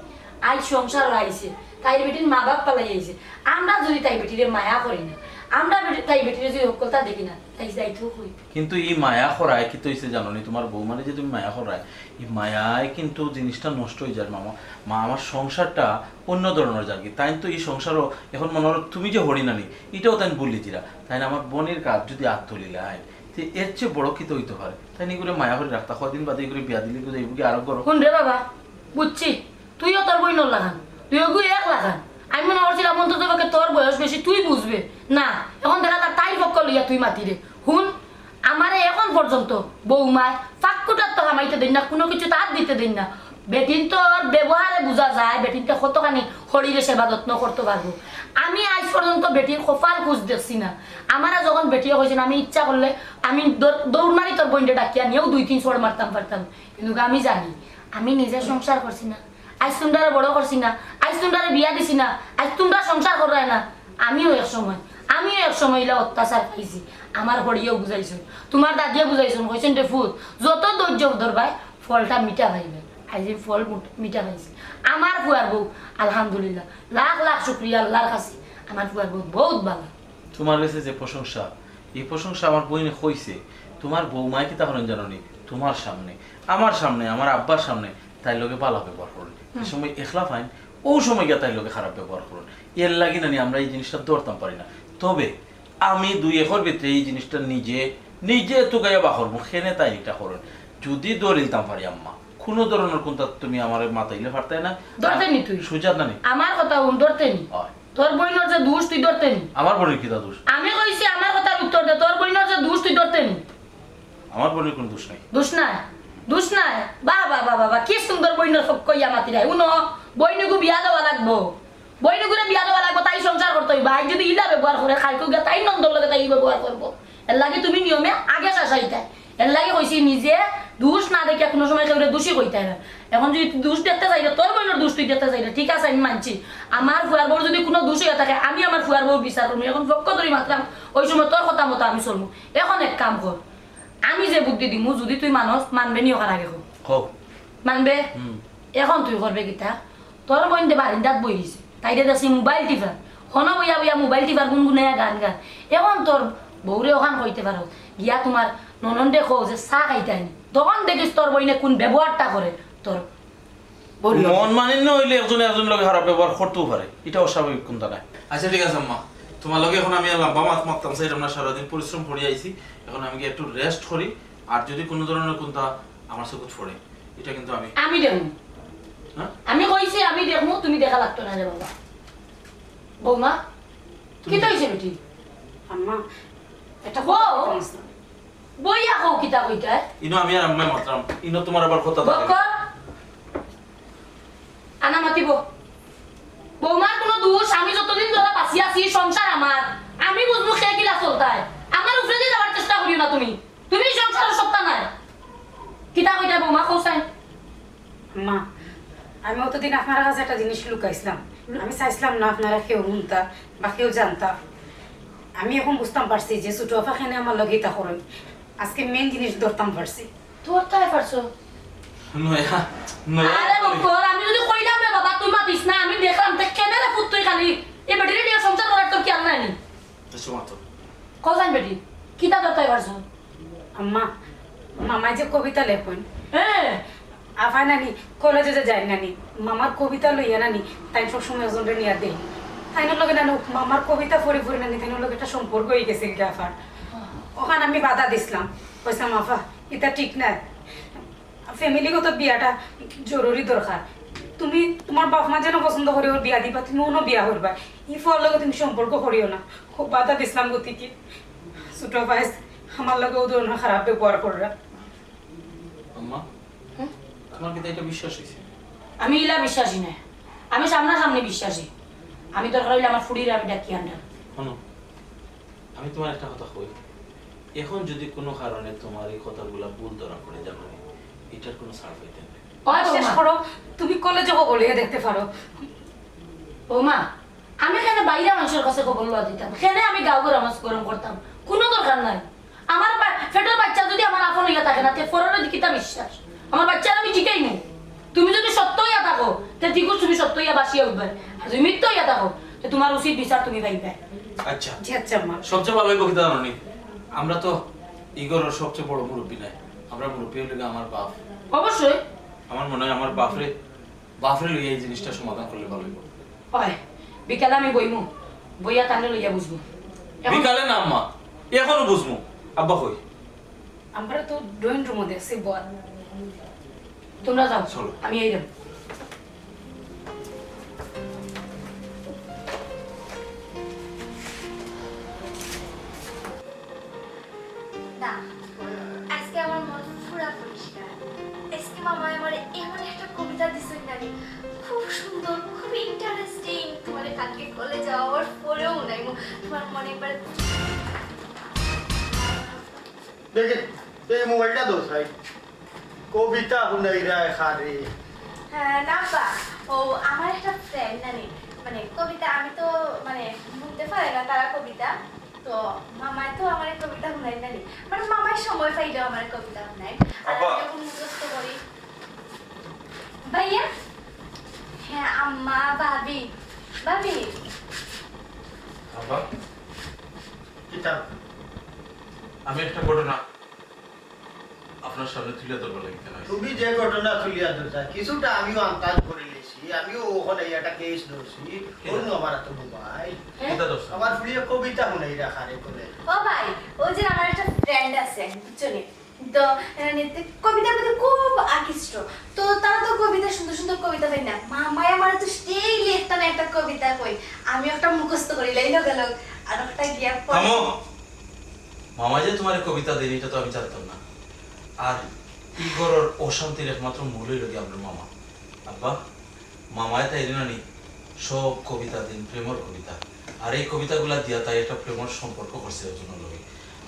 আই সংসার আইছে, তাই বেটির মা বাপ পালাই আইছে। আমরা যদি তাই বেটিরে মায়া করি না, আমরা তাই বেটিরে যদি হকলতা দেখি না, তাই যাইতো কই। কিন্তু এই মায়া করায় কি তৈছে জানো নি? তোমার বউ মানে যে তুমি মায়া করায়, এই মায়ায় কিন্তু জিনিসটা নষ্ট হয়ে যায়। মামা মা আমার সংসারটা অন্য ধরনের জায়গা, তাই তো এই সংসারও এখন মনে হলো তুমি যে হরিণানি এটাও তাই বললি তিরা, তাই না? আমার বোনের কাজ যদি আত্মলীলা হয় এর চেয়ে বড় কি তো হইতে পারে? তাই নিয়ে করে মায়া করে রাখতা, কদিন বাদে করে বিয়া দিলে কি আরো করো। শুন রে বাবা, বুঝছি তুইও তোর বই নল লাগান, তুইও গুই এক লাগান। আমি মনে করছিলাম অন্তত তোর বয়স বেশি, তুই বুঝবে না। এখন দেখা যাক তাই পক্ষ লইয়া তুই মাতি রে। শুন, আমারে এখন পর্যন্ত বৌমায় ফাঁকুটার তো কামাইতে দিন না, কোনো কিছু তার দিতে দিন না। বেটিন তোর ব্যবহারে বোঝা যায় বেটিনটা কতখানি শরীরে সেবা যত্ন করতে পারবো। আমি আজ পর্যন্ত বেটির কপাল খুঁজ দেখছি না। আমারা যখন বেটিয়ে হয়েছেন আমি ইচ্ছা করলে আমি দৌড় মারি তোর বোনটা ডাকিয়া নিয়েও 2-3 চড় মারতাম পারতাম, কিন্তু আমি জানি আমি নিজে সংসার করছি না, আজ তোমরা বড় করছি না, আজ তোমরা বিয়া দিছি না, আজ তোমরা সংসার করায় না। আমিও এক সময় ইলা অত্যাচার পাইছি, আমার হরিয়েও বুঝাইছো, তোমার দাদিও বুঝাইছো, কইছেন রে ফুট যত ধৈর্য ধরবাই ফলটা মিঠা পাইবে। আজ ফল মিঠা পাইছি। আমার ফুয়ার বউ আলহামদুলিল্লাহ, লাখ লাখ শুক্রিয়া আল্লাহর কাছে, আমার ফুয়ার বউ বহুত ভালো। তোমার কাছে যে প্রশংসা, এই প্রশংসা আমার বইনে হইছে। তোমার বৌমায় কি তাহলে জানো নি? তোমার সামনে, আমার সামনে, আমার আব্বার সামনে তাই লোকে ভালো ব্যবহার করুন, এই সময় একলা ফাইন, ও সময় গিয়ে তাই লোকে খারাপ ব্যবহার করুন। এর লাগি না আমরা এই জিনিসটা ধরতাম পারি না। তবে আমি 2 একর ভিতরে এই জিনিসটা নিজে তো গাইয়া বাহর মুখেনে তাই এটা করুন যদি দৌড়িলতাম পারি। আম্মা কোনো ধরনের কোনটা তুমি আমার মাথাইলে পারতাই না, ধরতে নি তুই সুজাত না নি আমার কথা ধরতে নি। তোর বইনের যে দোষ তুই ধরতে নি। আমার বোনের কি দোষ? আমি কইছি আমার কথার উত্তর দে, তোর বইনের যে দোষ তুই ধরতে নি। আমার বোনের কোনো দোষ নাই। দোষ নাই, দোষ নাই। বাবা বাবা বাবা কি সুন্দর বইনের সব কইয়া মাতি রায়। উনো বইনুকু বিয়া দেওয়া লাগবো, বইনুকুরে বিয়া দেওয়া লাগবো, তাই সংসার করতে হইবা। আজ যদি ইলা ব্যবহার করে খাইকো গিয়া তাই নন্দর লগে তাই ব্যবহার করবো। এর লাগে তুমি নিয়মে আগে শাসাইতা। এর লাগে কইছি নিজে দোষ না দেখে কোনো সময় কেউ দোষী কইতে না। এখন যদি দোষ দেখতে চাইলে তোর বোনের দোষ তুই দেখতে চাইলে ঠিক আছে, আমি মানছি। আমার ফুয়ার বউর যদি কোনো দোষ হয়ে থাকে আমি আমার ফুয়ার বউর বিচার করবো। এখন পক্ষ ধরি মাত্রাম ওই সময় তোর কথা মতো আমি চলবো। এখন এক কাম কর, আমি যে বুদ্ধি দিমু যদি তুই মানস মানবে নি ওখান আগে হোক মানবে। এখন তুই করবে কিতা, তোর বোন দে বারিন্দাত বই দিছে, তাই দেখছি মোবাইল টিপার, হন বইয়া বইয়া মোবাইল টিপার গুনগুনে গান গান। এখন তোর বউরে ওখান কইতে পারো গিয়া তোমার ননন্দে কো যে চাহ খাইতে আনি, তখন দেখিস তোর বইনে কোন ব্যবহারটা করে তোর মন মানিন্য হইলে একজন লগে খারাপ ব্যবহার করতেও পারে, এটা অস্বাভাবিক কোনটা নাই। আচ্ছা ঠিক আছে আম্মা, তোমার লগে এখন আমি লম্বা মাত মারতাম চাই, আমরা সারাদিন পরিশ্রম করে আইছি। এখন আমি একটু রেস্ট করি, আর যদি কোনো ধরনের কোনটা আমার চোখত পড়ে এটা কিন্তু আমি দেখবো। হ্যাঁ আমি কইছি আমি দেখবো, তুমি দেখা লাগতো না রে বাবা। বৌমা কি তো হইছে বেটি? আম্মা এটা বইয়া কও কিতা কইতা ইনো আমি আর আম্মা মারতাম, ইনো তোমার আবার কথা থাকে। বক্কর আনা মাতিব। বৌমার কোনো দোষ, আমি যতদিন ধরে বাঁচি আছি সংসার আমার, আমি বুঝবো সে কিলা চলতায়। আমার উপরে দিয়ে যাওয়ার চেষ্টা করিও না তুমি, তুমি সংসারের সত্তা নাই। কিতা কইতা বৌমা কৌসাই? আম্মা আমি অতদিন আপনার কাছে একটা জিনিস লুকাইছিলাম, আমি চাইছিলাম না আপনারা কেউ শুনতা বা কেউ জানতা। আমি এখন বুঝতাম পারছি যে ছোট আপাখানে আমার লগে তা করেন, আজকে মেন জিনিস ধরতাম পারছি। তোর তাই পারছো? নয়া নয়া আরে বক্কর আমি যদি কইলাম রে বাবা তুই মাতিস না, আমি দেখলাম তে কেনে রে পুত তুই খালি এই বেটিরে নিয়ে সংসার করার তোর কি আর নাই? তো মাতো কৌসাই বেটি কিতা তোর তাই পারছো? আম্মা মামাই যে কবিতা লেখেন, হ্যাঁ আফাই নানি কলেজে যে যায় নানি মামার কবিতা লইয়া নানি তাই সবসময় ওজনটা নিয়ে দেই। তাইনোর লগে নানো মামার কবিতা পড়ে পড়ে নানি তাইনোর লগে একটা সম্পর্ক হয়ে গেছে কি আফার। ওখানে আমি বাধা দিছিলাম, কইসাম আফা এটা ঠিক না, ফ্যামিলিগত বিয়াটা জরুরি দরকার। তুমি তোমার বাপ মা যেন পছন্দ করি ওর বিয়া দিবা, তুমি অন্য বিয়া করবা, ই ফল লগে তুমি সম্পর্ক করিও না। খুব বাধা দিছিলাম গতিকে ছোট ভাই আমার লগে ও ধরনের খারাপ ব্যবহার করা। আম্মা তোমার কি এটা বিশ্বাস হইছে? আমি ইলা বিশ্বাসী না, আমি সামনাসামনি বিশ্বাসী। আমি দরকার হইলে আমার ফুড়ির আমি ডাকি আনতাম। শোনো আমি তোমার একটা কথা কই, এখন যদি কোনো কারণে তোমার এই কথাগুলো ভুল ধরা পড়ে যাবে এটার কোনো ছাড় পাইতে না। শেষ করো, তুমি কলেজে বলিয়ে দেখতে পারো। বৌমা আমি কেন বাইরে মানুষের কাছে খবর লওয়া দিতাম, কেন আমি গাঁও গরম গরম করতাম? কোনো দরকার নাই। আমার ফেটের বাচ্চা যদি আমার আপন হইয়া থাকে না তে ফরের দিকে তা বিশ্বাস আমার বাচ্চার আমি জিকাই নাই। তুমি যদি সত্য হইয়া থাকো তে ঠিক তুমি সত্য হইয়া বাসিয়া উঠবে, আর যদি মিথ্য হইয়া থাকো তে তোমার উচিত বিচার তুমি পাইবে। আচ্ছা জি আচ্ছা মা, সবচেয়ে ভালো কবিতা জানি আমরা তো ইগরের সবচেয়ে বড় মুরব্বী নাই, আমরা মুরব্বী হলে আমার বাপ। অবশ্যই আমার মনে হয় আমার বাপরে লইয়া এই জিনিসটা সমাধান করলে ভালো হইব। হয় বিকালে আমি বইমু, বইয়া টানে লইয়া বুঝবো। বিকালে না আম্মা, এখনো বুঝমু। আব্বা কই? আমরা তো ড্রয়িং রুমে দেখছি বল। তোমরা যাও চলো। আমি এই যাম। না আজকে আমার মন পুরা পরিষ্কার। আজকে মামা আমার এমন একটা কবিতা দিছেন নানি, খুব সুন্দর, খুব ইন্টারেস্টিং। তোমার কালকে কলেজে যাওয়ার পরেও নাই তোমার মনে একবার দেখে এই মোবাইলটা দোষ ভাই, কবিতা শুনাই রায় খারে। হ্যাঁ না বা ও আমার একটা ফ্রেন্ড নানি, মানে কবিতা আমি তো মানে বুঝতে পারে না তারা কবিতা, তো মামাই তো আমার কবিতা শুনাই নানি, মানে মামাই সময় পাইলেও আমার কবিতা শুনাই। আর আমি যখন মুখস্থ করি ভাইয়া, হ্যাঁ আম্মা ভাবি ভাবি আব্বা কিতাব আমি একটা ঘটনা আপনার সামনে তুলে ধরবো লাগতে না। তুমি যে ঘটনা তুলিয়া ধরছা কিছুটা আমিও আন্দাজ করে লেছি, আমিও ওখানে একটা কেস ধরছি। অন্য আমার তো মোবাইল এটা দোষ আমার প্রিয় কবিতা শুনাই রাখারে করে। ও ভাই ওই যে আমার একটা ফ্রেন্ড আছে বুঝছনি, তো কবিতার প্রতি খুব আকৃষ্ট, তো তারা তো কবিতা সুন্দর সুন্দর কবিতা পাই না, মামাই আমার তো ডেইলি একটা না একটা কবিতা কই, আমি একটা মুখস্থ করি লাইলো গেল আর একটা গিয়া থামো। মামা যে তোমার কবিতা দেন এটা তো আমি জানতাম না। আর ই ঘরের অশান্তির একমাত্র মূল হইল কি আপনার মামা। আব্বা মামায় তাই নানি সব কবিতা দিন প্রেমর কবিতা, আর এই কবিতাগুলা দিয়া তাই একটা প্রেমর সম্পর্ক করছে একজনের লগে।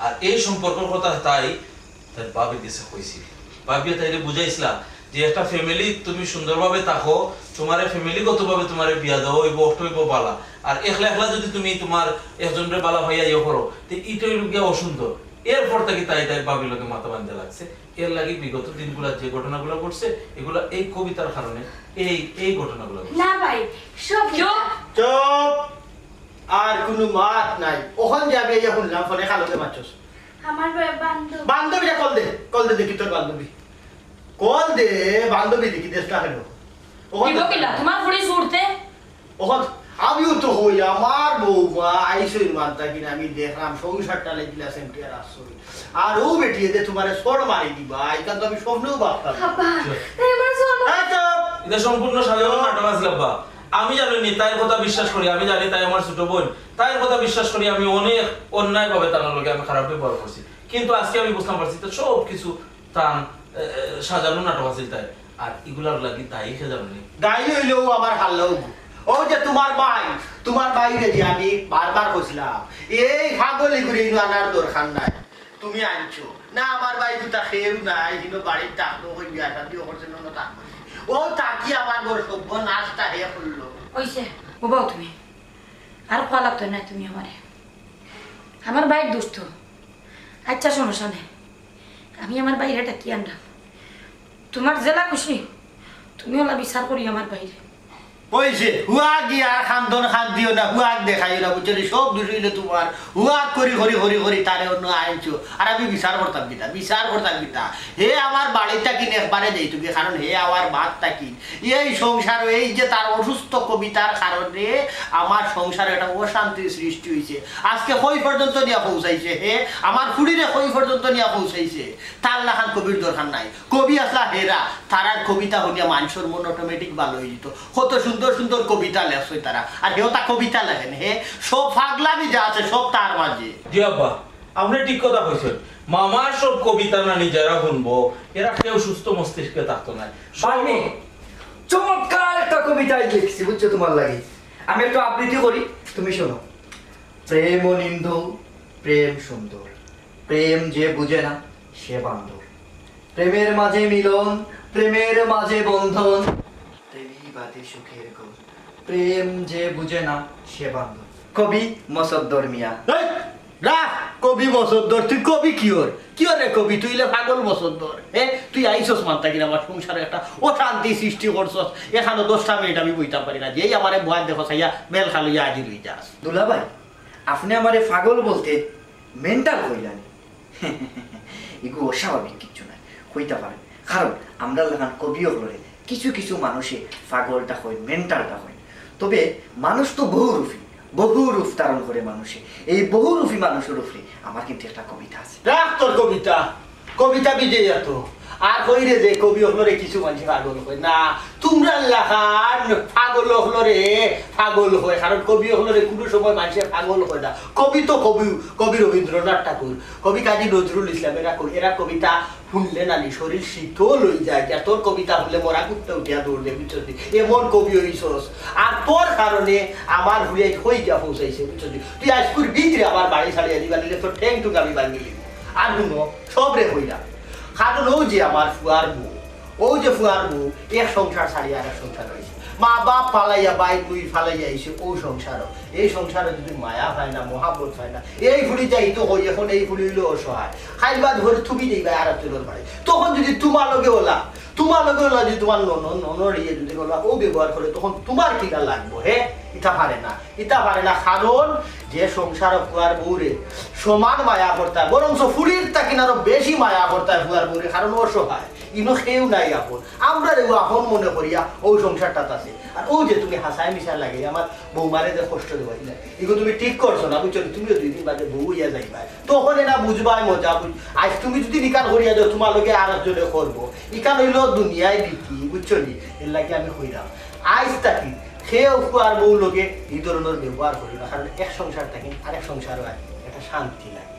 আর এই সম্পর্কের কথা তাই তার বাবির কাছে কইছিল। বাবিয়া তাইলে বুঝাইছিলা যে একটা ফ্যামিলি তুমি সুন্দরভাবে থাকো, তোমার ফ্যামিলিগতভাবে তোমার বিয়া দেওয়া হইব, অষ্ট হইব বালা। আর একলা একলা যদি তুমি তোমার একজনের বালা হইয়া ইয়ে করো তো ইটাই গিয়া অসুন্দর। এরপর থেকে তাই তাই বাবির লোকে মাথা বান্ধে লাগছে। এর লাগে বিগত দিনগুলা যে ঘটনাগুলো ঘটছে এগুলা এই কবিতার কারণে এই ঘটনাগুলো ঘটছে। না ভাই সব চুপ। চুপ, আর কোনো মাত নাই। ওখান যাবে ইয়া শুনলাম ফোনে খালতে মারছস। আমার বান্ধব বান্ধবীটা কল দে দেখি তোর বান্ধবী। কল দে বান্ধবী দেখি দেশটা কেন দিব কিলা তোমার ফুড়ি ছুটতে ওখান আমিও তো হই আমার বৌমা আইসই মানতা কিনা আমি দেখলাম সংসারটা লেগিলা সেন্টিয়ার আসই আর ও বেটিয়ে দে তোমারে সর মারি দিবা এটা তো আমি স্বপ্নেও ভাবতাম না। বাবা তাই আমার জন্য এটা সম্পূর্ণ সাধারণ নাটক আছে আব্বা। আমি জানি তাইর কথা বিশ্বাস করি, আমি জানি তাই আমার ছোট বোন, তাইর কথা বিশ্বাস করি আমি অনেক অন্যায় ভাবে তার লগে আমি খারাপ ব্যবহার করছি। কিন্তু আজকে আমি বুঝতে পারছি তো সব কিছু তার সাজানো নাটক আছে তাই। আর এগুলার লাগি তাই সাজানো নেই গাই হইলেও আমার হাল্লাও ও যে তোমার বাইরে যে আমি বারবার কইছিলাম এই ছাগলি ঘুরে আনার দরকার নাই, তুমি আনছো না আমার বাই দুটা খেয়েও নাই কিন্তু বাড়ির টাকলো হয়ে বিয়া শান্তি করছে না থাকবো ও তাকি আমার ঘর সভ্য নাচটা হে করলো। কইছে বাবা তুমি আর খোয়া লাগতো না তুমি আমার বাইর দুষ্ট। আচ্ছা সমস্যা নেই, আমি আমার বাইরেটা কি আনলাম, তোমার জেলা খুশি তুমি ওলা বিচার করি আমার বাইরে। কইছে হুয়া গিয়া খান্দন খান দিও না, হুয়াক দেখাইও না, বুঝলি সব দুষইলে তোমার হুয়াক করি তারে অন্য আনছো। আর আমি বিচার করতাম কিতা হে আমার বাড়িটা কিন একবারে দেই তুমি, কারণ হে আমার বাদটা কিন এই সংসার এই যে তার অসুস্থ কবিতার কারণে আমার সংসারে একটা অশান্তির সৃষ্টি হয়েছে। আজকে কই পর্যন্ত নিয়ে পৌঁছাইছে হে আমার ফুড়িরে কই পর্যন্ত নিয়ে পৌঁছাইছে। তার লাখান কবির দরকার নাই, কবি আসলা হেরা তারার কবিতা হইয়া মানুষের মন অটোমেটিক ভালো হয়ে যেত। কত সুন্দর সুন্দর কবিতা লেখছে তারা, আর হেও তা কবিতা লেখেন হে সব ফাগলামি যা আছে সব তার মাঝে। জি আব্বা আপনি ঠিক কথা কইছেন, মামার সব কবিতা না নিজেরা শুনবো এরা কেউ সুস্থ মস্তিষ্কে থাকতো না। আমি চমৎকার একটা কবিতা লিখছি বুঝছো তোমার লাগে, আমি একটু আবৃত্তি করি তুমি শোনো। প্রেম ও নিন্দু প্রেম সুন্দর, প্রেম যে বুঝে না সে বান্ধব, প্রেমের মাঝে মিলন প্রেমের মাঝে বন্ধন, প্রেমী বাদে সুখের গো, প্রেম যে বুঝে না সে বান্ধব। কবি মসদ্দর মিয়া। রাখ কবি বসন্তর, তুই কবি কিওর রে কবি, তুই পাগল বসন্তর। তুই আইসস মানতা কিনা আমার সংসারে একটা অশান্তি সৃষ্টি করছস। এখানে 10টা মিনিট আমি বইতাম পারি না, যেই আমারে বয়ান দেখো সাইয়া মেল খালুইয়া আজি লই যাস। দুলাভাই আপনি আমারে পাগল বলতে মেন্টাল হইলানি এগু অস্বাভাবিক কিছু নাই হইতে পারে, কারণ আমরা লাগান কবিও হলে কিছু কিছু মানুষে পাগলটা হয় মেন্টালটা হয়। তবে মানুষ তো বহু রূপ ধারণ করে মানুষে, এই বহুরূপী মানুষের উপরে আমার কিন্তু একটা কবিতা আছে। রাখ তোর কবিতা বিজয় এত আর কইরে যে কবি হলরে কিছু মানুষ পাগল হয় না, তোমরা লাখান পাগল হলরে পাগল হয়, কারণ কবি হলরে কোনো সময় মানুষের পাগল হয় না। কবি তো কবি রবীন্দ্রনাথ ঠাকুর, কবি কাজী নজরুল ইসলাম এরা কবিতা শুনলে নানি শরীর শীতল হয়ে যায়। যা তোর কবিতা শুনলে মরা কুত্তা উঠিয়া দৌড়লে বুঝছি এমন কবি হইছস, আর তোর কারণে আমার হুইয়া হয়ে যা পৌঁছাইছে বুঝছি। তুই আজকুর ভিতরে আমার বাড়ি ছাড়িয়ে দিবা নিলে তোর ঠ্যাং টুক আমি বাঙিলি আর শুনো সব রে হইলা। কারণ ও যে আমার ফুয়ার বউ এক সংসার ছাড়িয়ে আর এক সংসার হয়েছে, মা বাপ পালাইয়া বাই তুই ফালাইয়া আইছে ও সংসারও। এই সংসারে যদি মায়া হয় না মহাব্বত হয় না, এই ফুলি যাইতো হই এখন এই ফুলি হইলো অসহায় খাইবা ধরে তুমি দিবা আর চলোর বাড়ি, তখন যদি তোমার লগে ওলা যদি তোমার ননরিয়ে যদি বলা ও ব্যবহার করে তখন তোমার কিনা লাগবো হে? ইটা পারে না, কারণ যে সংসার ফুয়ার বউরে সমান মায়া করতে হয়, বরঞ্চ ফুলির তা কিনারও বেশি মায়া করতে হয় ফুয়ার বউরে, কারণ অসহায় ইনো কেউ নাই আপন। আমরা রে আপন মনে করিয়া ও সংসারটা আছে। আর ও যে তুমি হাসায় মিশায় লাগে আমার বৌমারে যে কষ্ট দেওয়া এগুলো তুমি ঠিক করছো না বুঝছো, তুমিও 2 দিন বাদে বউ ইয়া যাইবা তখন এরা বুঝবাই মজা। আজ তুমি যদি নিকান করিয়া যাও তোমার লগে আর একজনে করবো, ইকান হইল দুনিয়ায় বিকি বুঝছো নি, এর লাগে আমি কইরাম আজ থাকি সেও ফুয়ার বউ লগে এই ধরনের ব্যবহার করি না, কারণ এক সংসার থাকি আরেক সংসারও একটা শান্তি লাগে।